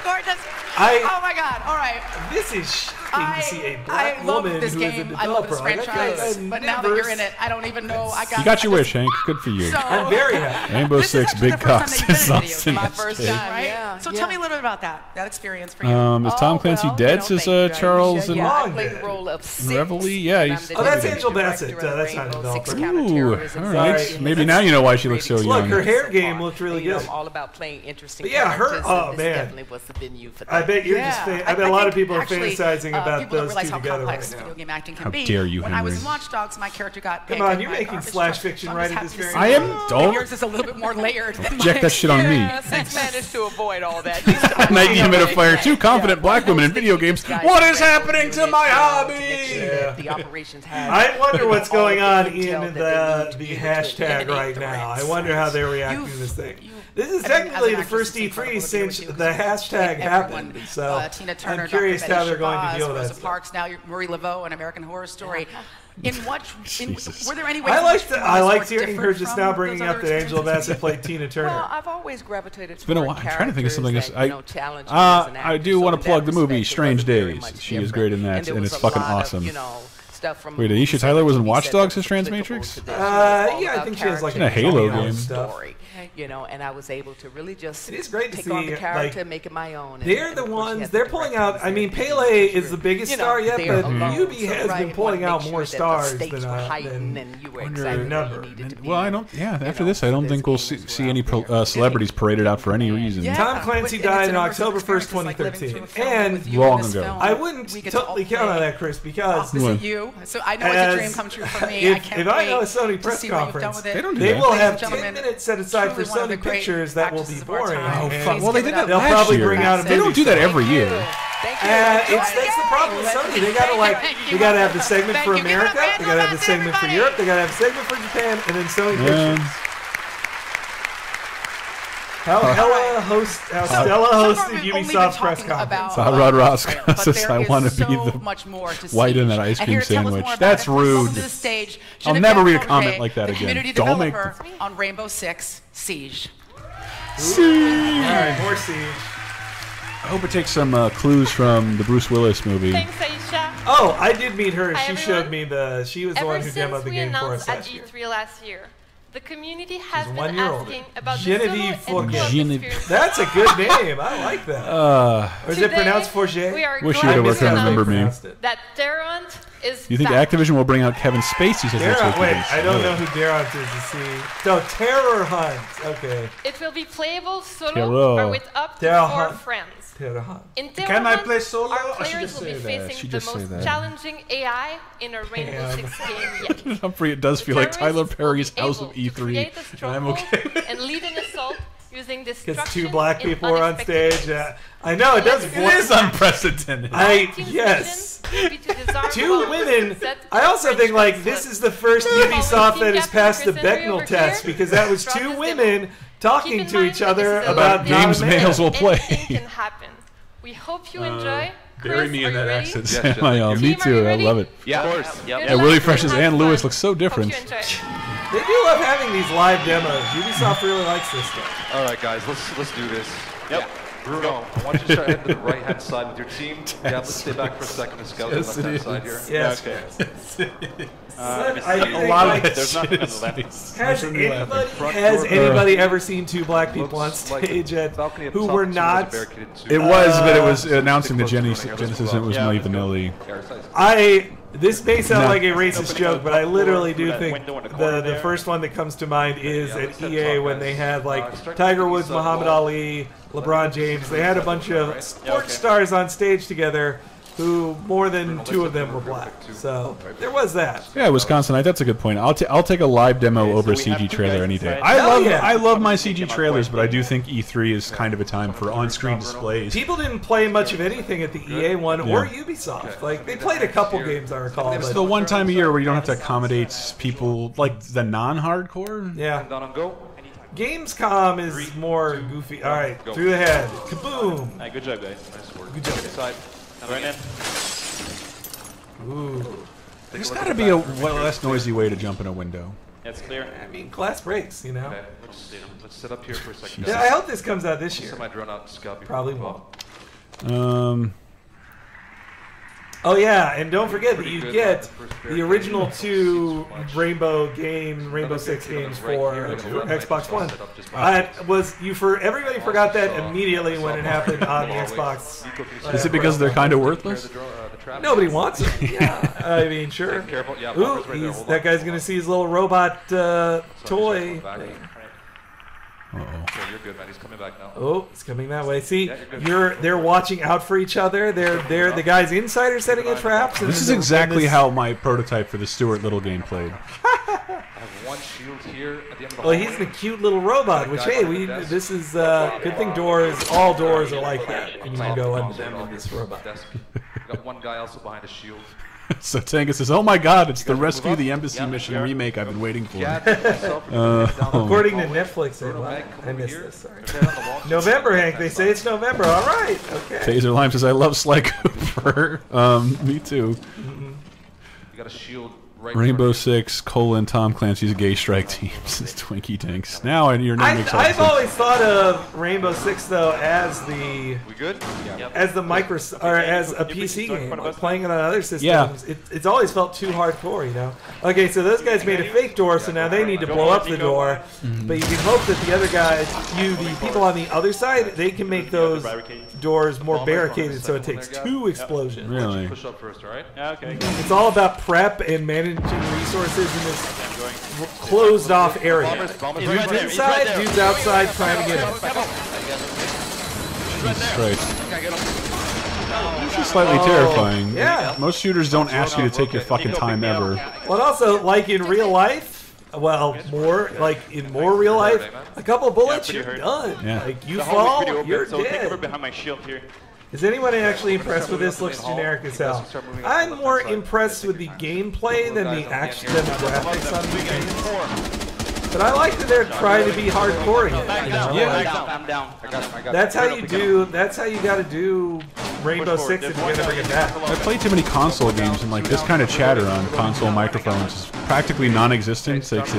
S5: Oh my god, alright.
S1: This is shocking to see a black woman who is a developer.
S5: I love this franchise, but now that you're in it, I don't even know.
S2: You got your wish, Hank. Good for you.
S1: I'm very happy.
S2: Rainbow Six, big cops.
S5: My first time, right? Yeah. So tell me a little bit about that experience for you.
S2: Is Tom Clancy dead? Says Charles and
S15: I played the role of Six.
S2: Reveille. Yeah, he's.
S1: Oh, that's Angela Bassett. That's not a developer.
S2: Ooh, all right. Maybe now you know why she looks so young.
S1: Look, her hair game looked really good.
S15: I'm all about playing interesting.
S1: But yeah, her. Oh man.
S15: Definitely was the venue for that.
S1: I bet you're just. I bet a lot of people are fantasizing about those two together right now.
S5: Video game acting can
S2: How
S5: be.
S2: dare you,
S5: When I was
S2: Henry.
S5: in Watch Dogs, my character got
S1: Come on, you're making slash fiction right at this very
S2: I am. Don't.
S5: Yours is a little bit more layered.
S2: Jack that shit on me.
S15: Six managed to avoid all that.
S2: Night humidifier. Two confident black women in video games. What is happening to my hobby?
S15: The operations have.
S1: I wonder what's going on in the hashtag right now. I wonder how they're reacting to this thing. This is technically the first E3 since the hashtag happened, so I'm curious how they're going to deal with that.
S5: Parks, now Marie Laveau, an American Horror Story. In what? Were there any ways?
S1: I liked hearing her just now bringing up that Angela Bassett played Tina Turner.
S15: Well, I've always gravitated.
S2: It's been a while. I'm trying to think of something else. I do want to plug the movie Strange Days. She is great in that, and it's fucking awesome. Wait, Aisha Tyler was in Watch Dogs as Transmatrix?
S1: Yeah, I think she has like
S2: in a Halo game.
S15: Story. And I was able to really just
S1: it is great to
S15: take
S1: see,
S15: on the character,
S1: like,
S15: make it my own.
S1: They're the ones, they're pulling out, I mean, Pele is the biggest star yet, but Ubi has been pulling out more stars than number.
S2: Well, I don't, after this, I don't think we'll see any celebrities paraded out for any reason.
S1: Tom Clancy died on October 1st, 2013, and
S2: long ago.
S1: I wouldn't totally count on that, Chris, because
S5: this is you. So I know it's a dream come true for me.
S1: If I know a Sony press conference, they will have 10 minutes set aside for Sony Pictures that will be boring.
S2: Oh, fuck. Well, they did that
S1: They'll
S2: last
S1: probably
S2: year.
S1: bring out a
S2: They don't do that every year.
S1: That's the problem with Sony. They gotta have the segment for America, they gotta have the segment for Europe, they gotta have a segment for Japan, and then Sony Pictures. How Stella hosted Ubisoft press conference.
S2: Rod Roscoe says, I want to be the white in that ice cream sandwich. That's rude. I'll never read a comment like that again. Don't make
S5: on Rainbow Six Siege.
S1: All right, more Siege.
S2: hope it takes some clues from the Bruce Willis movie.
S16: Thanks, Aisha.
S1: Oh, I did meet her.
S16: Hi,
S1: She
S16: everyone.
S1: showed me she was the one who demoed the game for us last year.
S16: At E3 last year, the community has been
S1: 1 year old.
S16: asking about
S1: Genevieve
S16: the solo and co-op
S2: Genevieve.
S16: experience.
S1: That's a good name. I like that. Or is it
S16: Today,
S1: pronounced Forget?
S16: we are
S2: Wish
S16: glad
S2: you'd have
S16: to
S2: remember me.
S16: announce that Deront is
S2: Do you think
S16: back.
S2: Activision will bring out Kevin Spacey? Says next
S1: Deront,
S2: week
S1: wait,
S2: release?
S1: I don't know who Deront is. To see. So Terror Hunt. Okay.
S16: It will be playable solo
S2: Terror.
S16: or with up to
S1: Terror
S16: 4
S1: Hunt.
S16: friends.
S1: Terror Hunt.
S16: In Terror
S1: Can I
S16: Hunt,
S1: play solo?
S16: our
S1: I should
S16: players
S1: just
S16: will be
S1: say that.
S16: facing
S2: Should
S16: the
S2: just say
S16: most
S2: that.
S16: challenging AI in a Rainbow Six game yet.
S2: Humphrey, it does feel like Tyler Perry's House of
S16: able to
S2: E3,
S16: create a
S2: and I'm
S16: stronghold
S2: okay.
S16: and lead an assault using
S1: Because
S16: destruction
S1: 2 black
S16: in
S1: people are on
S16: unexpected
S1: stage. I know it does.
S2: It is unprecedented.
S1: Yes. 2 women. I also think like this is the first Ubisoft that has passed the Bechdel test because that was 2 women talking to each other about
S2: games males will play.
S16: Anything can happen. We hope you enjoy.
S2: Bury
S16: Chris,
S2: me
S16: are
S2: in
S16: you
S2: that
S16: ready?
S2: accent,
S8: Yes,
S2: Samuel.
S16: Team,
S2: Me
S16: are
S2: too.
S16: you
S2: I
S16: ready?
S2: love it.
S8: Yeah, of course. Yep.
S2: Yeah, Willie Fresh's and Lewis look so different.
S16: Hope you enjoy.
S1: They do love having these live demos. Ubisoft really likes this stuff.
S8: All right, guys, let's do this. Yep. Bruno, I want you to start heading to the right-hand side with your team. Yeah, let's stay back for a second and scout
S1: Yes,
S8: the
S1: it
S8: left-hand
S1: is.
S8: side here.
S1: Yes.
S8: Okay.
S1: A lot of
S8: there's nothing on the left.
S1: Has anybody ever seen 2 black people on stage who were not?
S2: It was, but it was announcing the Genesis, and it was Milli Vanilli.
S1: This may sound
S2: No.
S1: like a racist joke, but I literally do think the first one that comes to mind is at EA when they had like Tiger Woods, Muhammad Ali, LeBron James. They had a bunch of sports stars on stage together who more than 2 of them were black. So there was that.
S2: Yeah, Wisconsinite. That's a good point. I'll take a live demo over a CG trailer any day.
S1: Hell yeah.
S2: I love my CG trailers, but I do think E3 is kind of a time for on-screen displays.
S1: People didn't play much of anything at the EA one or Ubisoft. Like they played a couple games, I recall.
S2: It's
S1: but
S2: the one time a year where you don't have to accommodate people like the non-hardcore.
S1: Yeah. Gamescom is more goofy. All right, through the head. Kaboom.
S12: Hey, good job, guys.
S8: Nice work.
S1: Good job.
S8: Side.
S12: Right in.
S1: Ooh.
S2: There's got to be a less noisy way to jump in a window.
S12: It's clear.
S1: I mean, glass breaks, you know.
S8: Okay, let's sit up here for a second.
S1: Yeah, I hope this comes out this year.
S8: Send my drone out and scout before
S1: Probably
S8: we go.
S1: won't. Oh yeah, and don't forget that you get the original 2 Rainbow Six games for Xbox One. Everybody forgot that immediately when it happened on the Xbox.
S2: Is it because they're kind of worthless?
S1: Nobody wants them. Yeah, I mean, sure. Ooh, that guy's gonna see his little robot toy.
S2: Uh-oh.
S8: Okay, you're good, man. He's coming back now.
S1: Oh, it's coming that way. See, they're watching out for each other. They're the guys inside are setting a traps.
S2: This is exactly how my prototype for the Stuart Little game played.
S8: I have 1 shield here at the end of the
S1: Well, he's the cute little robot. Which hey, this is good thing all doors are like that, and you can go under them in this robot.
S8: Got 1 guy also behind a shield.
S2: So Tangus says, "Oh my God, it's the Rescue the Embassy mission remake I've been waiting for."
S1: According to Netflix, I missed this. Sorry. November, Hank. They say it's November. All right. Okay.
S2: Taser Lime says, "I love Sly Cooper." Me too.
S8: You got a shield right
S2: Rainbow Six, Tom Clancy's Gay Strike Team, says Twinkie Dinks. Now your name makes all
S1: I've
S2: sense.
S1: always thought of Rainbow Six though as the as a PC game, like playing it on other systems.
S2: Yeah.
S1: It's always felt too hardcore, you know. Okay, so those guys made a fake door, so now they need to blow up the door. But you can hope that the other guys, the people on the other side, they can make those doors more barricaded, so it takes 2 explosions.
S2: Really?
S8: Push up first, all right?
S12: Okay.
S1: It's all about prep and managing resources in this closed-off area. Dudes inside, dudes outside, trying to get in.
S2: Jesus Christ. This is slightly terrifying.
S1: Yeah.
S2: Most shooters don't ask you to take your fucking time ever.
S1: Well, and also, like in real life, well, more real life, a couple bullets, you're done.
S2: Yeah.
S1: Like, you fall, you're
S12: So take over
S1: dead.
S12: behind my shield here.
S1: Is anyone actually impressed with this? Looks generic as hell. I'm more impressed with the gameplay than the graphics on the game. But I like that they're trying to be hardcore again. You know?
S12: I'm down.
S1: That's how you do. That's how you got to do Rainbow Six if you're gonna bring it back.
S2: I played too many console games, and like this kind of chatter on console microphones is practically non-existent. So it's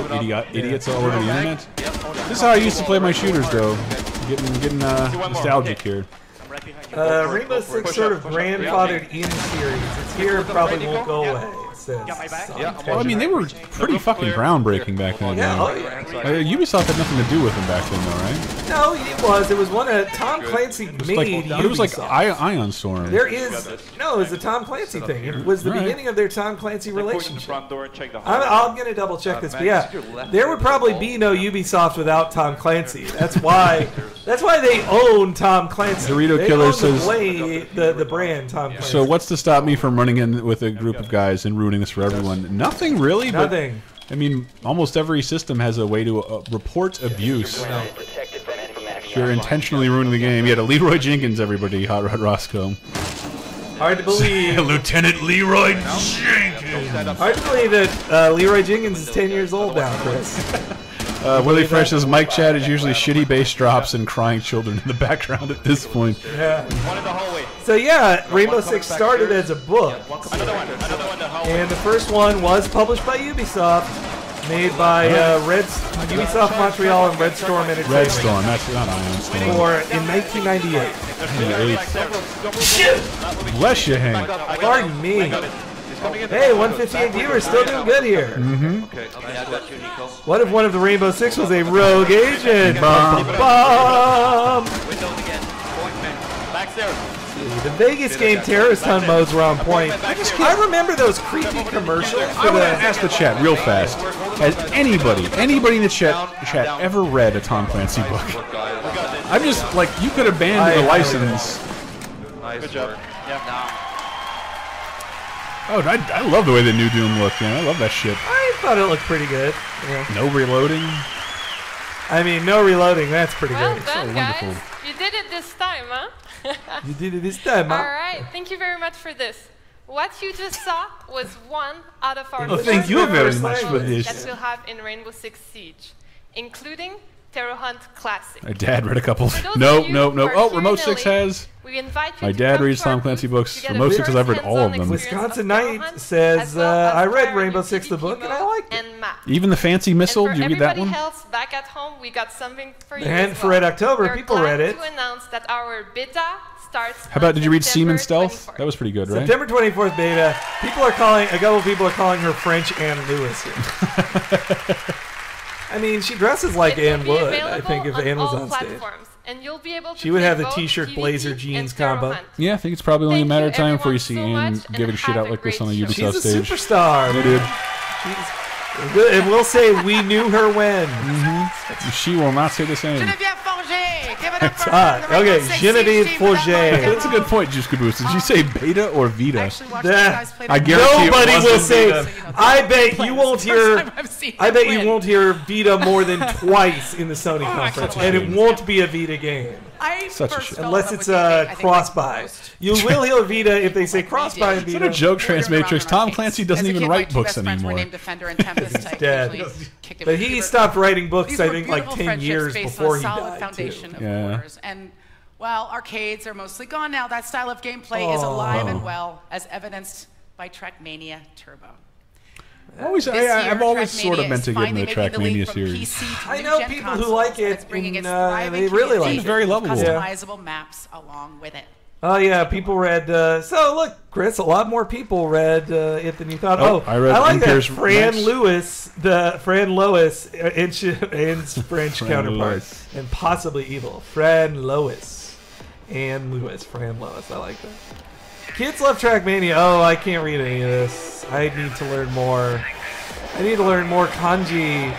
S2: idiots all over the internet. This is how I used to play my shooters, though. Getting nostalgic here.
S1: Rainbow Six sort of grandfathered in series. It's here, probably won't go away.
S2: Well, I mean, they were pretty fucking groundbreaking back then. Ubisoft had nothing to do with them back then, though, right?
S1: No, it was. It was one of Tom Clancy made.
S2: It was like Ion Storm.
S1: There is no. It was a Tom Clancy thing. It was the beginning of their Tom Clancy relationship. I'm gonna double check this, but yeah, there would probably be no Ubisoft without Tom Clancy. That's why. That's why they own Tom Clancy.
S2: Dorito Killer says
S1: the brand Tom Clancy.
S2: So what's to stop me from running in with a group of guys and ruining this for everyone? Nothing really.
S1: Nothing.
S2: But, I mean, almost every system has a way to report abuse. If you're intentionally ruining the game. Yeah, to Leroy Jenkins, everybody. Hot Rod Roscoe.
S1: Hard to believe.
S2: Lieutenant Leroy Jenkins.
S1: Hard to believe that Leroy Jenkins is 10 years old now, Chris.
S2: Willie Fresh says mic chat is usually shitty bass drops and crying children in the background at this point.
S1: Yeah. So yeah, Rainbow Six started as a book, and the first one was published by Ubisoft, made by Ubisoft Montreal and Red Storm Entertainment.
S2: Red Storm, that's not Ion Storm.
S1: In 1998.
S2: Bless you, Hank.
S1: Pardon me. Hey, 158 viewers, still doing good here.
S2: Mm-hmm.
S1: What if one of the Rainbow Six was a rogue agent? Bum, bum. The Vegas game terrorist hunt modes were on point. I remember those creepy commercials.
S2: I want to ask the chat real fast. Has anybody in the chat ever read a Tom Clancy book? I'm just like, you could abandon the license.
S11: Good job.
S2: Oh, I love the way the new Doom looked, man. I love that shit.
S1: I thought it looked pretty good. Yeah.
S2: No reloading.
S1: I mean, no reloading. That's pretty
S16: Well
S1: good.
S16: done,
S2: So
S16: guys.
S2: wonderful.
S16: You did it this time, huh?
S1: You did it this time, huh?
S16: All right. Thank you very much for this. What you just saw was one out of our
S2: thank you very much for
S16: modes
S2: this.
S16: that we'll have in Rainbow Six Siege, including Terror Hunt Classic.
S2: My dad read a couple.
S16: For those
S2: No.
S16: of you who are
S2: Oh,
S16: here
S2: Remote
S16: in
S2: 6
S16: LA,
S2: has.
S16: we invite you
S2: My
S16: to
S2: dad
S16: come
S2: reads
S16: to our
S2: Tom Clancy
S16: booth
S2: books.
S16: to get a
S2: Remote 6 has I've read all of them.
S1: Wisconsin Knight says, I read Rainbow Six the book and I liked it.
S2: Even the fancy missile, did you read that one?
S16: Else back at home, we got something for you.
S1: And
S16: as
S1: for
S16: well.
S1: Red October,
S16: We're
S1: people
S16: glad
S1: read it.
S16: to announce that our beta starts.
S2: How about, did you read Seaman
S16: September
S2: Stealth?
S16: 24th.
S2: That was pretty good, right?
S1: September 24th beta. A couple of people are calling her French Anne Lewis here. I mean, she dresses like Anne would, I think, if Anne was on stage.
S16: And you'll be able to
S1: She would have the
S16: both
S1: t-shirt,
S16: PvP
S1: blazer,
S16: and
S1: jeans
S16: Terror
S1: combo.
S16: Hunt.
S2: Yeah, I think it's probably only a matter of time before you see
S16: everyone
S2: Anne
S16: so much,
S2: giving
S16: and
S2: shit
S16: have
S2: out
S16: a
S2: like this on a
S16: great show.
S2: Ubisoft
S1: She's a
S2: stage.
S1: superstar.
S2: Yeah, dude.
S1: And we'll say we knew her when.
S2: She will not say the same.
S5: Geneviève Forget, give it up for
S1: Ah,
S5: the Rainbow
S1: okay,
S5: Six
S1: Geneviève
S5: Siege team for that
S1: Forget.
S5: long
S2: That's a good point, Juice Caboose. Did you say beta or Vita? I guarantee
S1: Nobody
S2: it
S1: will
S2: wasn't
S1: say.
S2: Vita.
S1: I bet you won't hear. I bet you won't hear Vita more than twice in the Sony conference, and it won't be a Vita game.
S2: Such a shit.
S1: Unless it's a cross-buy. You will hear Vita if they say cross-buy and
S2: Is that
S1: Vita.
S2: a joke, Transmatrix? Tom Clancy doesn't even write books anymore.
S1: He's dead. But he stopped writing books,
S5: These
S1: I
S5: were
S1: think, like
S5: beautiful
S1: 10 years
S5: friendships based
S1: before
S5: on a
S1: he
S5: solid
S1: died,
S5: foundation
S1: too.
S5: of
S2: Yeah.
S5: wars. And while arcades are mostly gone now, that style of gameplay is alive and well, as evidenced by Trackmania Turbo.
S2: I've always sort of meant to get into the Trackmania series.
S1: I know people who like it, and they really like it.
S2: It's very lovable.
S5: Customizable maps along with it.
S1: Oh yeah, people read. So look, Chris, a lot more people read it than you thought.
S2: Oh, I read
S1: like that.
S2: Imperious
S1: Fran
S2: Max.
S1: Lewis, Fran Lois, Anne's French
S2: Fran
S1: counterpart,
S2: Lewis.
S1: and possibly evil. Fran Lois, Anne Lewis, Fran Lois. I like that. Kids love Trackmania. Oh, I can't read any of this. I need to learn more. I need to learn more kanji.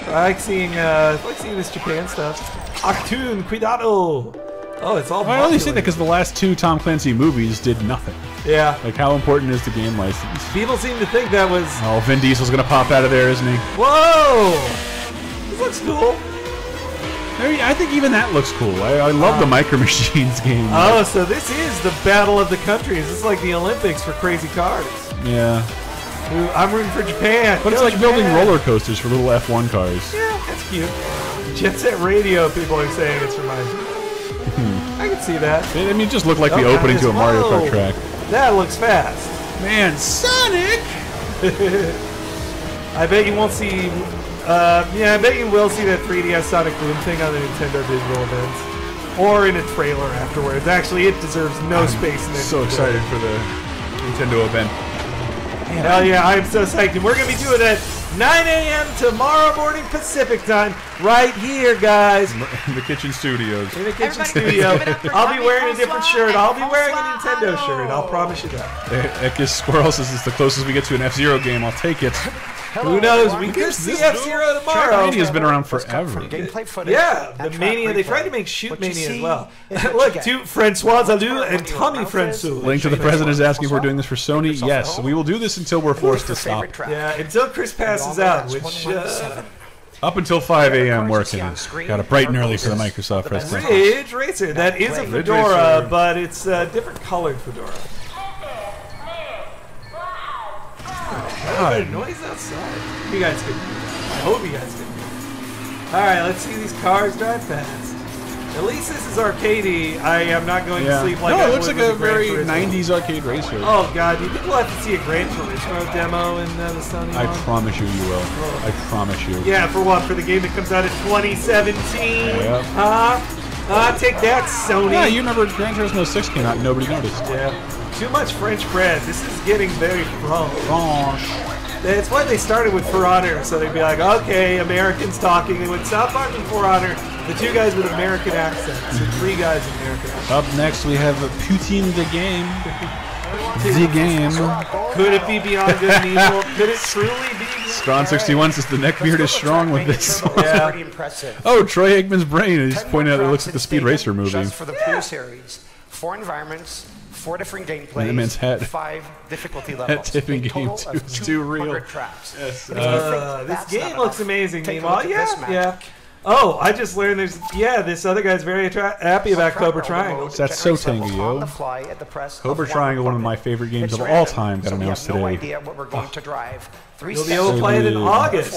S1: I like seeing this Japan stuff. Actun, cuidado. Oh, it's all.
S2: I only say that because the last two Tom Clancy movies did nothing.
S1: Yeah.
S2: Like, how important is the game license?
S1: People seem to think that was.
S2: Oh, Vin Diesel's gonna pop out of there, isn't he?
S1: Whoa! This looks cool.
S2: I think even that looks cool. I love the Micro Machines game.
S1: Oh, so this is the battle of the countries. This is like the Olympics for crazy cars.
S2: Yeah.
S1: Ooh, I'm rooting for Japan.
S2: But it's
S1: Go
S2: like
S1: Japan.
S2: building roller coasters for little F1 cars.
S1: Yeah, that's cute. Jet Set Radio, people are saying it's reminds me. I can see that.
S2: I mean, it just looked like the
S1: Oh,
S2: opening to a Mario Kart
S1: whoa.
S2: track.
S1: That looks fast.
S2: Man, Sonic!
S1: I bet you won't see. I bet you will see that 3DS Sonic Boom thing on the Nintendo digital events. or in a trailer afterwards. Actually, it deserves no space in this.
S2: So excited for the Nintendo event.
S1: Hell yeah, I am so psyched. And we're going to be doing it 9 a.m. tomorrow morning Pacific time, right here, guys.
S2: In the kitchen studios.
S1: In the kitchen studio. I'll be wearing a different shirt. I'll be wearing a Nintendo shirt. I'll promise you that.
S2: Ekis Squirrel says it's the closest we get to an F-Zero game. I'll take it.
S1: Who knows? We could see F-Zero tomorrow.
S2: Mania's been around forever.
S1: Yeah, the Mania. They tried to make Shoot Mania as well. Look, to Francois Alou and Tommy Francois.
S2: Link to the President is asking if we're doing this for Sony. Yes, we will do this until we're forced to stop.
S1: Yeah, until Chris passes out, which...
S2: Up until 5 a.m. working. Got it bright and early for the Microsoft press conference.
S1: Ridge Racer. That is a fedora, but it's a different colored fedora. God, noise outside. You guys can. I hope you guys can. All right, let's see these cars drive fast. At least this is arcadey. I am not going to sleep like
S2: no, it looks like a very 90s arcade racer.
S1: Oh God, you think we'll have to see a Gran Turismo demo in the Sony?
S2: I promise you, you will. I promise you.
S1: Yeah, for what? For the game that comes out in 2017?
S2: Yeah.
S1: Take that, Sony.
S2: Yeah, you remember Gran Turismo 6 came out and nobody noticed.
S1: Yeah. Too much French bread. This is getting very French. That's why they started with For Honor, so they'd be like, okay, Americans talking. They would South Park and For Honor, the two guys with American accents, the three guys with American accents.
S2: Up next, we have Poutine the Game. The game.
S1: Could it be Beyond Good and Evil? Could it truly be?
S2: Strawn61 says the neckbeard is strong with this.
S1: Yeah.
S2: Oh, Troy Aikman's brain is pointing out it looks like the Speed Racer movie.
S17: Just for the Pooh series, 4 environments, 4 different gameplays,
S2: man's head.
S17: 5 difficulty levels.
S2: That tipping game too is too real.
S17: Traps.
S2: Yes.
S1: This game looks amazing. Meanwhile, yeah. Oh, I just learned there's this other guy's very happy about Cobra Triangle.
S2: That's so tangy, yo. Cobra Triangle, one of my favorite games of all time, got announced today.
S17: No idea what we're going to drive.
S1: You'll be able to play it in August.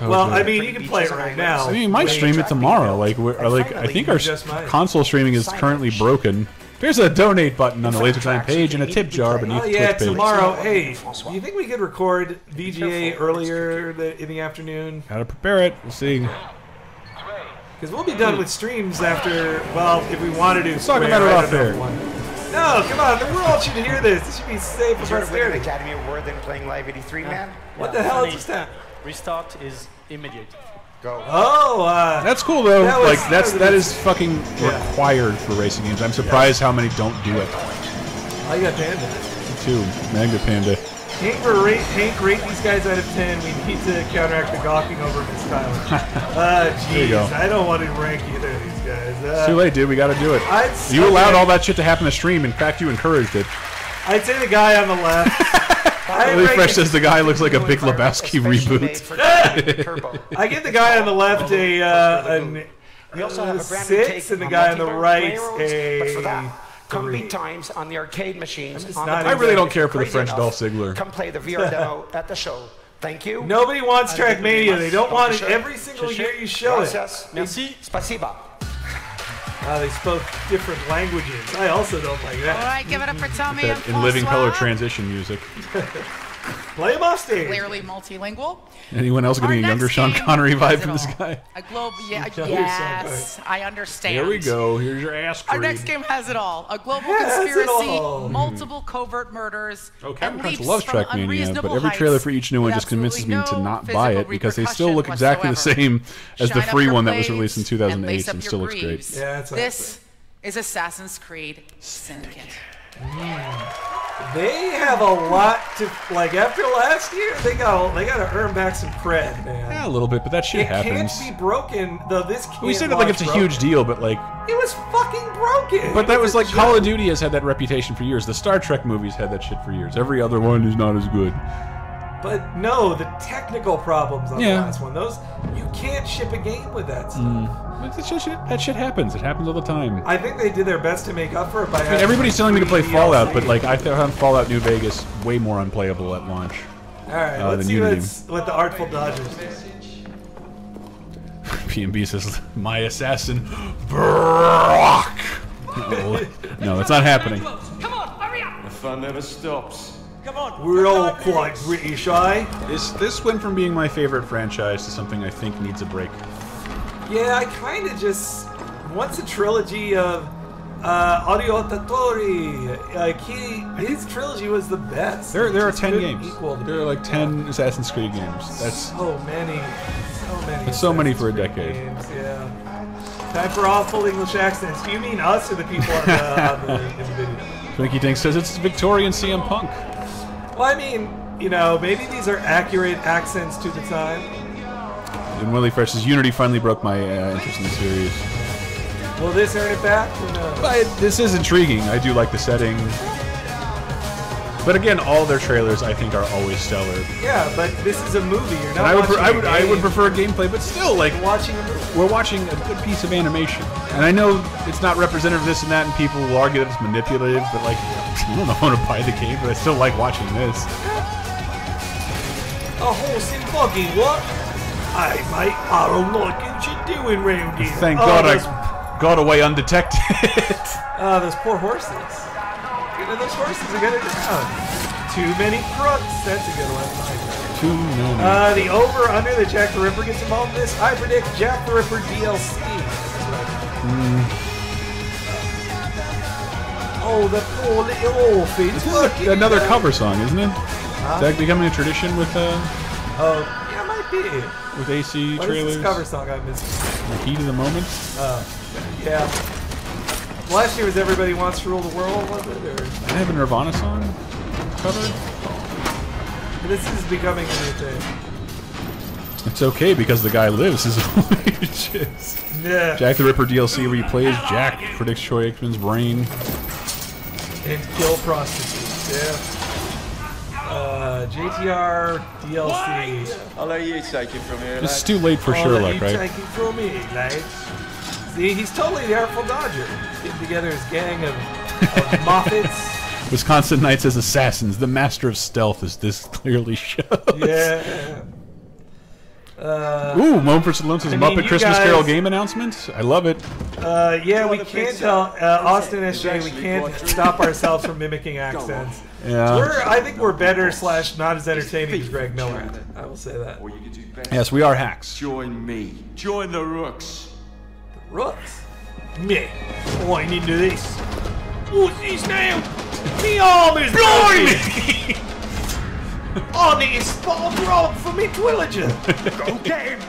S1: Well, I mean, you can play it right now.
S2: I mean, you might stream it tomorrow. I think our console streaming is currently broken. There's a donate button on the Laser Time page and a tip jar beneath the Twitch page.
S1: Tomorrow. Hey, do you think we could record VGA earlier in the afternoon?
S2: Gotta prepare it. We'll see.
S1: Because we'll be done with streams after, well, if we wanted to.
S2: Let's talk about it off air.
S1: No, come on, the world should hear this. This should be safe for posterity.
S17: Academy Award than playing Live 83, man.
S1: What the hell just happened?
S18: Restart is immediate.
S17: Go.
S1: Oh,
S2: that's cool though. That is fucking required for racing games. I'm surprised how many don't do it.
S1: I got Panda.
S2: Me too, Magna Panda.
S1: Hank, rate these guys out of 10. We need to counteract the gawking over Miss Tyler. Jeez, I don't want to rank either of these guys.
S2: It's too late, dude. We got to do it. You allowed all that shit to happen to stream. In fact, you encouraged it.
S1: I'd say the guy on the left.
S2: Really Fresh says the guy looks like a Big Lebowski reboot.
S1: I give the guy on the left a 6, and the guy on the right a...
S17: Complete times on the arcade machines.
S2: I really don't care for the French Dolph Ziggler.
S17: Come play the VR demo at the show. Thank you.
S1: Nobody wants Trackmania. They don't want it every single year you show it.
S17: Merci. Spasiba.
S1: They spoke different languages. I also don't like that.
S5: All right, give it up for Tommy and
S2: in living color transition music.
S1: Play him off stage.
S5: Clearly multilingual.
S2: Anyone else getting a younger Sean Connery vibe from this guy?
S5: A globe, yes, I understand.
S2: Here we go. Here's your ass cream.
S5: Our next game has it all. A global conspiracy, multiple covert murders,
S2: Captain Crunch loves Trackmania, but every trailer for each new one just convinces me to not buy it because they still look exactly the same as the free one that was released in 2008 and still looks great.
S1: Yeah,
S5: this is Assassin's Creed Syndicate.
S1: They have a lot to after last year. They got to earn back some cred, man.
S2: Yeah, a little bit, but that shit happens.
S1: It can't be broken, though. This can't.
S2: We said it like it's a huge deal, but like
S1: it was fucking broken.
S2: But that was like Call of Duty has had that reputation for years. The Star Trek movies had that shit for years. Every other one is not as good.
S1: But no, the technical problems on the last one. Those you can't ship a game with that stuff.
S2: That shit happens. It happens all the time.
S1: I think they did their best to make up for it by.
S2: I mean, everybody's telling me to play Fallout, but like I found Fallout New Vegas way more unplayable at launch.
S1: All right, let's see what the Artful Dodgers do.
S2: P&B says, "My assassin, Brock." No, it's not happening.
S7: Come on, hurry up!
S8: The fun never stops.
S7: Come on.
S1: We're all quite British, eh?
S2: This went from being my favorite franchise to something I think needs a break.
S1: Yeah, I kind of just... once a trilogy of Audio Tatori. His trilogy was the best.
S2: There are 10 games. There are like 10 Assassin's Creed games. That's
S1: so many.
S2: That's so many for a decade.
S1: Games, yeah. Time for all full English accents. Do you mean us or the people on the video?
S2: Twinkie Dink says it's Victorian CM Punk.
S1: Well, I mean, you know, maybe these are accurate accents to the time.
S2: And Willie Fresh says Unity finally broke my interest in the series.
S1: Will this earn it back? Who knows?
S2: But this is intriguing. I do like the setting. But again, all their trailers I think are always stellar.
S1: Yeah, but this is a movie. You're not.
S2: And
S1: watching
S2: I would prefer gameplay, but still, like
S1: watching a movie.
S2: We're watching a good piece of animation, and I know it's not representative of this and that, and people will argue that it's manipulative. But like, I don't know how to buy the game, but I still like watching this.
S1: A horse and buggy, what? Hey, mate, I don't like what you're doing round here.
S2: Thank God I got away undetected.
S1: Those poor horses. Those horses are gonna drown. Too many crooks. That's a good one.
S2: Too many.
S1: The over/under that Jack the Ripper gets involved in this. I predict Jack the Ripper DLC. Oh, the poor little orphan.
S2: This is another cover song, isn't it? Is that becoming a tradition with
S1: yeah, it might be.
S2: With AC
S1: what
S2: trailers?
S1: Is this cover song I missed?
S2: The Heat of the Moment?
S1: Yeah. Last year was Everybody Wants to Rule the World, was it? Or?
S2: Did they have a Nirvana song covered?
S1: This is becoming a new thing.
S2: It's okay because the guy lives. Is
S1: yeah.
S2: Jack the Ripper DLC where you play as Jack, predicts Troy Aikman's brain.
S1: And kill prostitutes, yeah. JTR DLC.
S8: I'll let you take it from here.
S2: It's too late for Sherlock, right?
S1: Take it from me, lads. See, he's totally the Artful Dodger. Getting together his gang of Moffats.
S2: Wisconsin Knights as assassins, the master of stealth, as this clearly shows.
S1: Yeah.
S2: Ooh, Moan for Saloon says Muppet Christmas Carol game announcement. I love it.
S1: Yeah, we can't tell Austin SJ. We can't stop ourselves from mimicking accents.
S2: Yeah.
S1: I think we're better / not as entertaining as Greg Miller. I will say that.
S2: Yes, we are hacks.
S8: Join me. Join the Rooks.
S1: Rooks? Me. I'm into this. What's this now? Me arm is blimey! I need a spot of rock for me twillager. Go get him!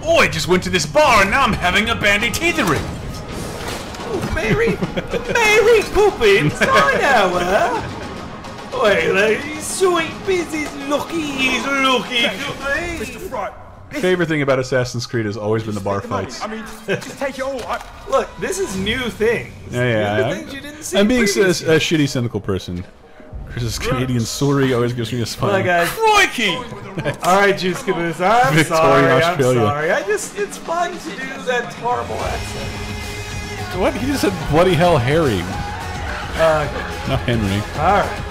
S2: Oh, I just went to this bar and now I'm having a bandy teethering.
S1: Oh, Mary Poppins, I know her. Well, sweet business, he's lucky.
S8: Mr. Front.
S2: Favorite thing about Assassin's Creed has always been the bar fights.
S8: I mean, just take it all.
S1: Look, this is new things.
S2: Yeah.
S1: New things you didn't see.
S2: I'm being a shitty, cynical person. Chris's Canadian sorry always gives me a smile.
S1: Well, guys.
S2: Crikey!
S1: All right, Juice Caboose. I'm
S2: Victorian Australia.
S1: sorry. It's fun to do that horrible accent.
S2: What? He just said bloody hell Harry. Not Henry.
S1: All right.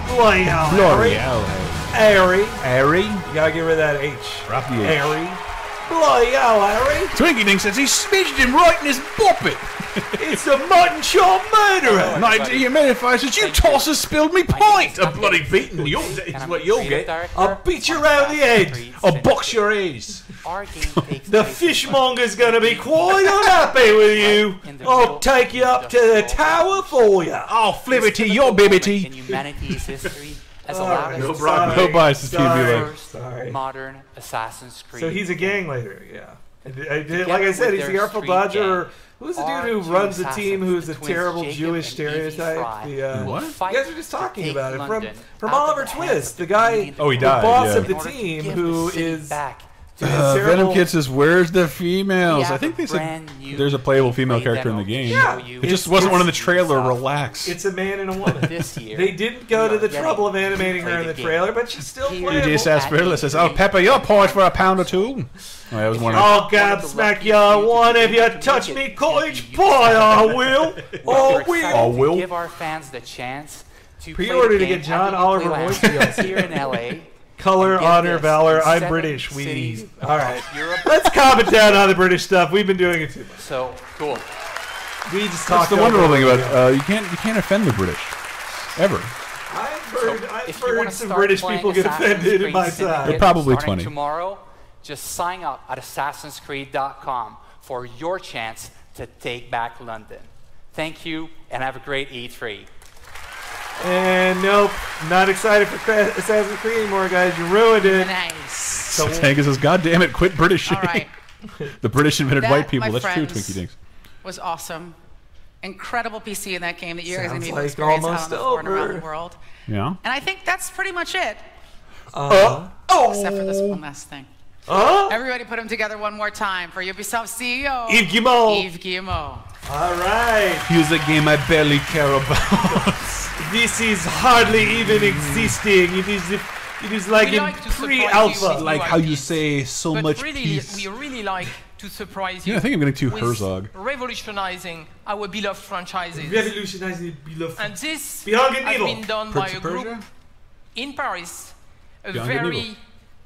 S1: Bloody hell Harry. Harry. You gotta get rid of that H.
S2: Drop the H.
S1: Harry. Bloody hell, Harry.
S2: Twinkie Dink says he smidged him right in his boppet.
S1: It's a mutton chop murderer.
S2: My dehumidifier says you tosses spilled me pint. A bloody beating is what you'll get.
S1: I'll beat you around the head.
S2: I'll box your ears.
S1: The fishmonger's gonna be quite unhappy with you. I'll take you up to the tower for you.
S2: I'll flibbity your bibbity.
S19: In humanity's history has allowed us to
S2: No bias,
S19: sorry. Modern Assassin's Creed.
S1: So he's a gang leader, yeah. Like I said, he's the Artful Dodger. Who's the dude who runs the team who's a terrible Jewish stereotype?
S2: What?
S1: You guys were just talking about it. From Oliver Twist, the guy,
S2: he died,
S1: the boss of the team, who is...
S2: Venom Kid says, where's the females? I think they said there's a playable female character in the game.
S1: Yeah.
S2: It just wasn't one in the trailer. Relax.
S1: It's a man and a woman. They didn't go to the trouble of animating her in the trailer, but she's still playable.
S2: DJ Sarsaparilla says, I'll pepper your paws for £1 or $2. Oh, that was one of
S1: I'll gobsmack you one if you touch me cottage pie, I will.
S19: I will. Give our fans the chance to
S1: pre-order to get John Oliver voice
S19: here in LA.
S1: Color, honor, valor. I'm British. We. All right. Let's comment down on the British stuff. We've been doing it too much.
S19: So cool.
S1: We just
S2: talked. That's the wonderful thing about you can't offend the British, ever.
S1: I've heard some British people get offended in my time.
S2: They're probably 20.
S19: Tomorrow, just sign up at AssassinsCreed.com. for your chance to take back London. Thank you, and have a great E3.
S1: And nope, not excited for Assassin's Creed anymore, guys. You ruined it.
S5: Nice.
S2: So Tangus says, "God damn it, quit British."
S5: All right.
S2: The British invented
S5: That,
S2: white people.
S5: my
S2: That's true,
S5: friends,
S2: Twinkie Dinks.
S5: Was awesome. Incredible PC in that game that you guys are going to be able to
S1: Sounds
S5: experience
S1: like
S5: out on the floor and around
S1: almost
S5: the world.
S2: Yeah.
S5: And I think that's pretty much it. Except for this one last thing. Everybody put them together one more time for Ubisoft CEO
S1: Yves Guillemot.
S5: Yves Guillemot.
S1: All right.
S2: Here's a game I barely care about.
S1: This is hardly even existing. It is like in pre-alpha.
S2: Like how you say so
S7: but
S2: much
S7: really,
S2: peace.
S7: we really like to surprise you.
S2: Yeah, I think I'm getting too
S7: with
S2: Herzog.
S7: revolutionizing our beloved franchises.
S1: Revolutionizing beloved.
S7: And this
S1: Beyond
S7: has
S1: Evil.
S7: been done
S2: Prince
S7: by a
S2: of Persia?
S7: group in Paris, a
S2: Beyond Good and
S7: very
S2: Evil.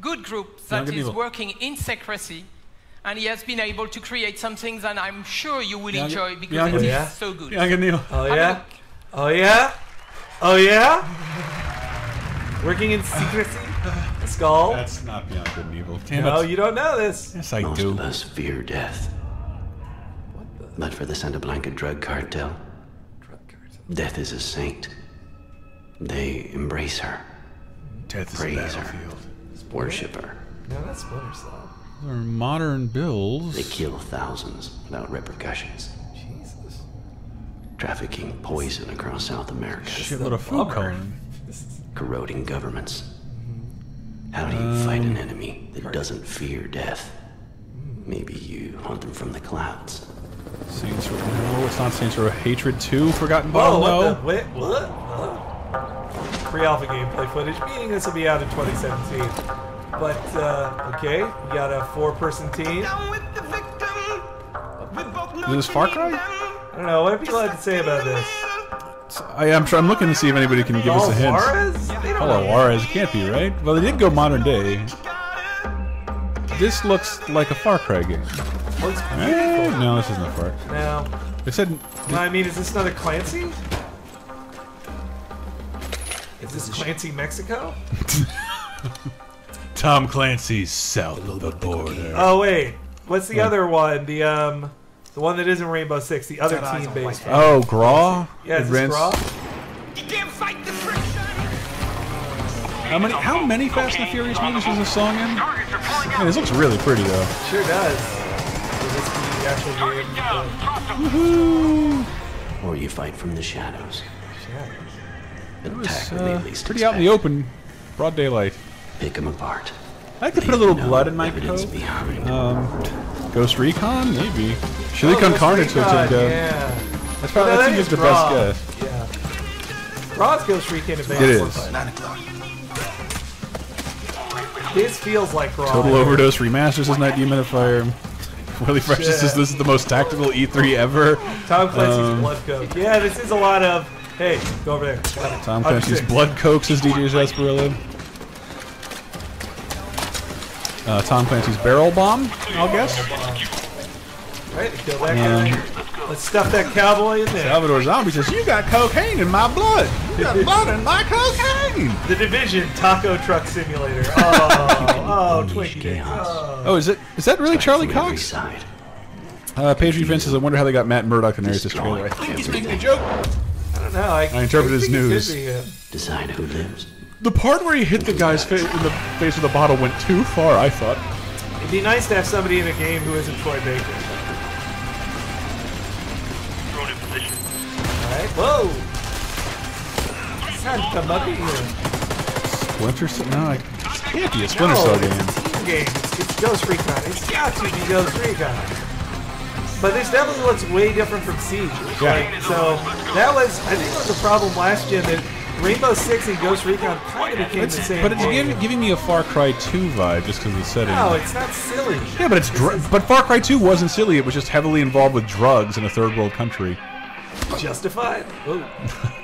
S7: good group
S2: Beyond
S7: that
S2: Good and
S7: is
S2: Evil.
S7: working in secrecy, and he has been able to create some things that I'm sure you will
S2: Beyond-
S7: enjoy because
S2: Beyond
S7: it
S2: Good
S7: is
S2: and Evil.
S7: so good.
S2: Beyond Good and Evil.
S1: Oh
S7: Have a
S1: yeah.
S7: look.
S1: Oh yeah. Oh yeah. Working in secrecy. Skull.
S2: That's not Beyond Good and Evil. Damn
S1: No,
S2: it.
S1: you don't know this.
S2: Yes, I
S20: Most
S2: do.
S20: of us fear death. But for the Santa Blanca drug cartel, death is a saint. They embrace her,
S2: Death is a
S20: praise her,
S2: battlefield.
S20: worship her.
S1: No, that's Splinter Cell.
S2: They're modern bills.
S20: They kill thousands without repercussions.
S1: Jesus.
S20: Trafficking poison across South America.
S2: Shitload of food coloring.
S20: Corroding governments. How do you fight an enemy that doesn't fear death? Maybe you hunt them from the clouds.
S2: Saints Row. No, it's not Saints Row. Hatred 2, Forgotten
S1: Whoa,
S2: Bottom.
S1: what
S2: No.
S1: the? Wait, what? Huh? Pre-alpha gameplay footage, meaning this will be out in 2017. But, okay, we got a 4-person team.
S2: Is this Far Cry?
S1: I don't know, what have people had to say about this?
S2: I'm looking to see if anybody can give us a hint.
S1: Juarez? They don't
S2: Hello,
S1: know.
S2: Juarez. It can't be, right? Well, they did go modern day. This looks like a Far Cry game.
S1: Looks
S2: Eh,
S1: beautiful.
S2: no, this isn't a Far.
S1: No.
S2: They said.
S1: No, I mean, is this another Clancy? Is this Clancy Mexico?
S2: Tom Clancy's south of the border.
S1: Oh wait, what's the other one? The one that isn't Rainbow Six, the other team-based one.
S2: Oh, Graw?
S1: Yeah, is this Graw?
S2: How many Fast and the Furious movies was this song in? Man, this looks really pretty though.
S1: Sure does. Is this the actual game?
S2: Woohoo!
S20: Or you fight from the shadows.
S2: It
S20: Attack
S2: was
S20: when they least
S2: pretty out in the open, broad daylight.
S20: Pick them apart.
S2: I like to put a little blood in my
S20: Evidence
S2: coat.
S20: behind.
S2: Ghost Recon, maybe. Silicon Carnage looks like
S1: yeah.
S2: That's probably that seems the best guess.
S1: Yeah. Raw's Ghost Recon Advanced.
S2: It is.
S1: 9 o'clock. This feels like Raw.
S2: Total Overdose remasters his Night Dehumidifier. Willie Fresh says this is the most tactical E3 ever.
S1: Tom Clancy's Blood Coke. Yeah, this is a lot of. Hey, go over there.
S2: Tom Clancy's Blood Coke, says DJ Jasperilla. Tom Clancy's Barrel Bomb, I'll guess.
S1: Right, kill that guy. Let's stuff that cowboy in there.
S2: Salvador Zombie says, "You got cocaine in my blood. You got blood in my cocaine."
S1: The Division Taco Truck Simulator. Oh, Twinkie.
S2: Oh, is that really Charlie Cox? Patriot Vince says, "I wonder how they got Matt Murdock to narrate this trailer. I think he's making a joke."
S1: I don't know. I
S2: interpret his
S1: think it
S2: news.
S1: could be him.
S20: Decide who lives.
S2: The part where he hit the guy's face in the face with a bottle went too far, I thought.
S1: It'd be nice to have somebody in a game who isn't Troy Baker. Alright, whoa! Santa Maria.
S2: Splinter Cell? No, it can't be a Splinter Cell game.
S1: It's a team game. It's Ghost Recon. It's got to be Ghost Recon. But this definitely looks way different from Siege.
S2: Yeah.
S1: Like, so that was, I think, that was a problem last gen that Rainbow Six and Ghost Recon kind of became the same.
S2: But it's
S1: game.
S2: giving me a Far Cry 2 vibe just because of the setting.
S1: No, it's not silly.
S2: Yeah, but but Far Cry 2 wasn't silly. It was just heavily involved with drugs in a third world country.
S1: Justified? Oh,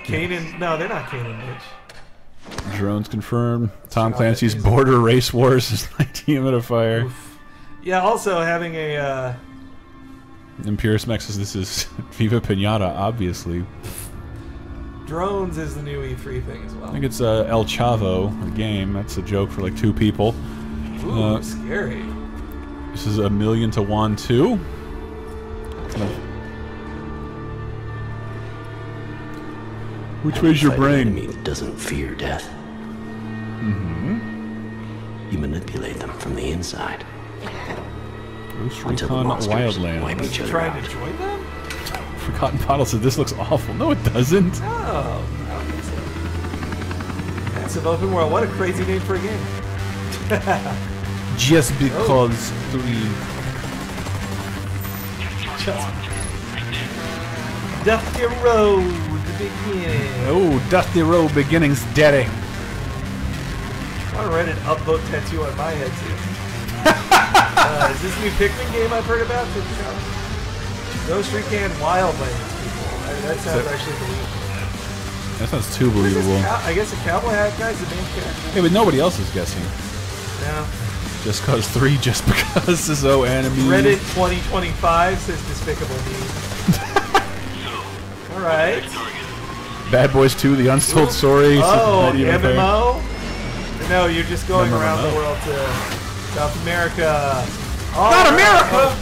S1: Kanan. No, they're not Kanan, bitch.
S2: Drones confirmed. Tom Clancy's Border Race Wars is like dehumidifier.
S1: Yeah, also having a.
S2: Imperious Mex says this is Viva Pinata, obviously.
S1: Drones is the new E3 thing as well.
S2: I think it's El Chavo, a game. That's a joke for like 2 people.
S1: Ooh, scary.
S2: This is $1,000,000 to 1 2. Which way's your brain?
S20: Enemy doesn't fear death. You manipulate them from the inside.
S2: Ghost
S20: Until the
S2: Recon
S20: monsters
S2: Wildlands.
S20: wipe each other
S1: Trying
S20: out.
S1: to join them?
S2: Forgotten Bottle said this looks awful. No, it doesn't.
S1: Oh, massive open world. What a crazy name for a game.
S2: Just because 3.
S1: Dusty Road, the beginning.
S2: Oh, Dusty Road Beginnings, daddy.
S1: I want to write an upvote tattoo on my head too. Is this a new Pikmin game I've heard about? Ghost Recon Wildlands, people. That sounds actually believable.
S2: That sounds too believable.
S1: I guess a cowboy hat guy's the main character.
S2: Yeah, but nobody else is guessing.
S1: No.
S2: Just cause 3, just because is so enemy.
S1: Reddit 2025 says Despicable Me. Alright.
S2: Bad Boys 2, The Untold Story.
S1: Oh, MMO? No, you're just going around the world to South America.
S2: Not America!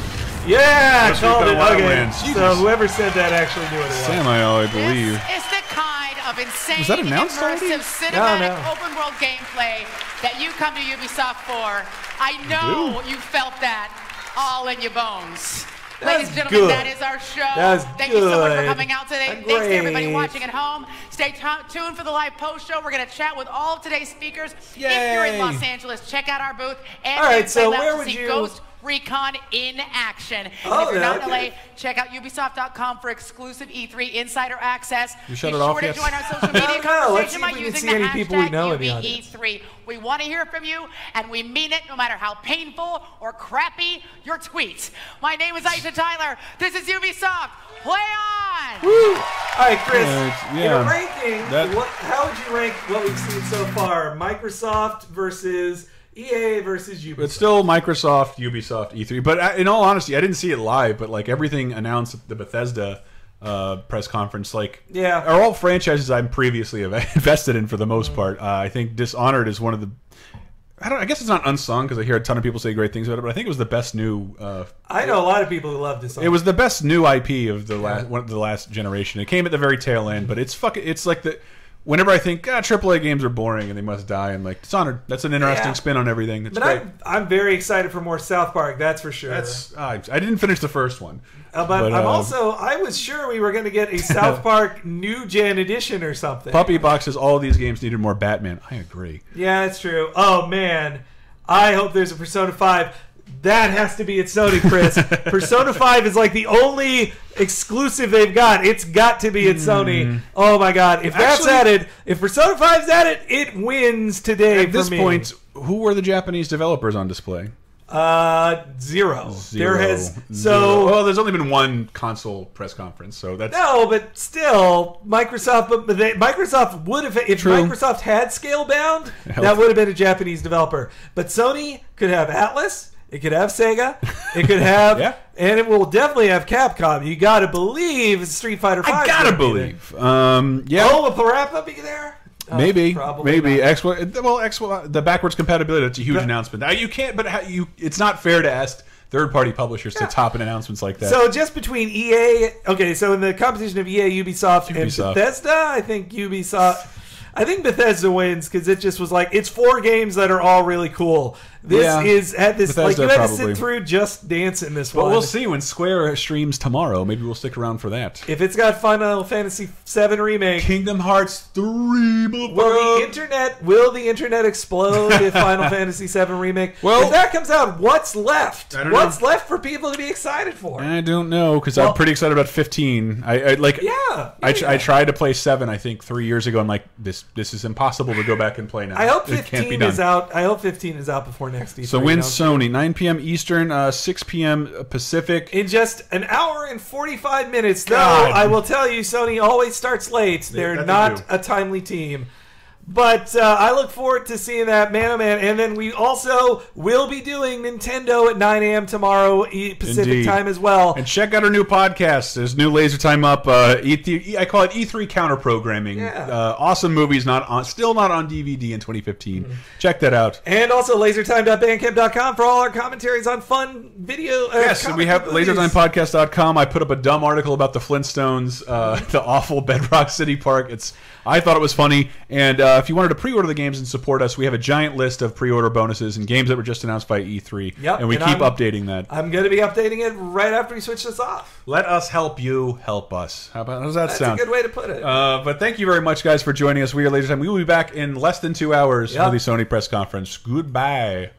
S1: Yeah, I
S2: Ghost
S1: called it.
S2: Recon
S1: Okay.
S2: Wildlands.
S1: So
S2: Jesus.
S1: whoever said that actually knew what it was.
S2: Samuel, I believe.
S5: It's the kind of insane,
S2: Was that announced
S5: immersive,
S2: already?
S5: cinematic, open-world gameplay that you come to Ubisoft for. I know you felt that all in your bones. Ladies and gentlemen,
S1: good.
S5: that is our show.
S1: That was
S5: Thank you so much for
S1: good.
S5: coming out today.
S1: Great.
S5: Thanks to everybody watching at home. Stay tuned for the live post show. We're going to chat with all of today's speakers. If you're in
S1: Yay.
S5: Los Angeles, check out our booth. And
S1: All right,
S5: Gameplay
S1: so
S5: Lab
S1: where
S5: to
S1: would
S5: see
S1: you-
S5: Ghost Recon in action.
S1: Oh,
S5: And if you're not in
S1: okay.
S5: LA, check out Ubisoft.com for exclusive E3 insider access.
S2: You shut
S5: Be
S2: it off
S5: sure to
S2: yet?
S5: join our social media
S1: No, let's see
S5: conversation
S1: if
S5: by
S1: we can
S5: using
S1: see
S5: the
S1: any people we know in the audience.
S5: #UBE3. We want to hear from you, and we mean it no matter how painful or crappy your tweets. My name is Aisha Tyler. This is Ubisoft. Play on!
S1: Woo! All right, Chris. In
S2: yeah.
S1: a ranking, how would you rank what we've seen so far? Microsoft versus EA versus Ubisoft.
S2: It's still Microsoft, Ubisoft, E3. But in all honesty, I didn't see it live, but like everything announced at the Bethesda press conference, like, are all franchises I'm previously invested in for the most part. I think Dishonored is one of the. I guess it's not unsung because I hear a ton of people say great things about it, but I think it was the best new.
S1: I know a lot of people who love Dishonored.
S2: It was the best new IP of the last generation. It came at the very tail end, but it's like the. Whenever I think AAA games are boring and they must die, I'm like, Dishonored. That's an interesting spin on everything. It's great.
S1: I'm very excited for more South Park. That's for sure.
S2: I didn't finish the first one,
S1: but I was sure we were going to get a South Park new gen edition or something.
S2: Puppy Box says all these games needed more Batman. I agree.
S1: Yeah, it's true. Oh man, I hope there's a Persona 5. That has to be at Sony, Chris. Persona 5 is like the only exclusive they've got. It's got to be at Sony. Oh my god. If that's added, if Persona 5's added, it wins today
S2: At this point, who were the Japanese developers on display?
S1: Zero. There has
S2: well, there's only been one console press conference, so that's
S1: no, but still, Microsoft. But Microsoft would have if Microsoft had Scalebound, that would have been a Japanese developer. But Sony could have Atlas. It could have Sega. It could have, and it will definitely have Capcom. You got to believe Street Fighter V.
S2: I gotta believe. Yeah.
S1: Oh, will Parappa be there?
S2: Maybe,
S1: probably
S2: not. The backwards compatibility. That's a huge announcement. You can't, but it's not fair to ask third-party publishers to top in announcements like that.
S1: So just between EA, okay, so in the competition of EA, Ubisoft, and Bethesda, I think Bethesda wins because it just was like it's 4 games that are all really cool. This is at this
S2: Bethesda,
S1: like you had
S2: probably.
S1: to sit through Just Dance in this one.
S2: Well, we'll see when Square streams tomorrow. Maybe we'll stick around for that.
S1: If it's got Final Fantasy VII Remake,
S2: Kingdom Hearts 3,
S1: will the internet explode if Final Fantasy VII Remake?
S2: Well,
S1: if that comes out, what's left?
S2: I don't
S1: What's
S2: know.
S1: left for people to be excited for?
S2: I don't know because I'm pretty excited about 15. I tried to play 7. I think 3 years ago. I'm like, this is impossible to go back and play now.
S1: I hope
S2: It can't be
S1: 15
S2: done.
S1: is out. I hope 15 is out before next E3.
S2: So wins Sony, 9 p.m. Eastern, 6 p.m. Pacific.
S1: In just an hour and 45 minutes, though,
S2: God.
S1: I will tell you, Sony always starts late. They're
S2: that they
S1: not
S2: do.
S1: a timely team. But I look forward to seeing that, man, oh man. And then we also will be doing Nintendo at 9 a.m. tomorrow Pacific time as well.
S2: And check out our new podcast. There's new Laser Time up. I call it E3 counter programming.
S1: Yeah.
S2: Awesome movies, still not on DVD in 2015. Check that out.
S1: And also lasertime.bandcamp.com for all our commentaries on fun video.
S2: Yes, and we have lasertimepodcast.com. I put up a dumb article about the Flintstones, the awful Bedrock City Park. I thought it was funny. And if you wanted to pre-order the games and support us, we have a giant list of pre-order bonuses and games that were just announced by E3.
S1: Yep,
S2: and we keep updating that.
S1: I'm going to be updating it right after we switch this off.
S2: Let us help you help us. How does that sound?
S1: That's a good way to put it.
S2: But thank you very much, guys, for joining us. We are Laser Time. We will be back in less than 2 hours for the Sony press conference. Goodbye.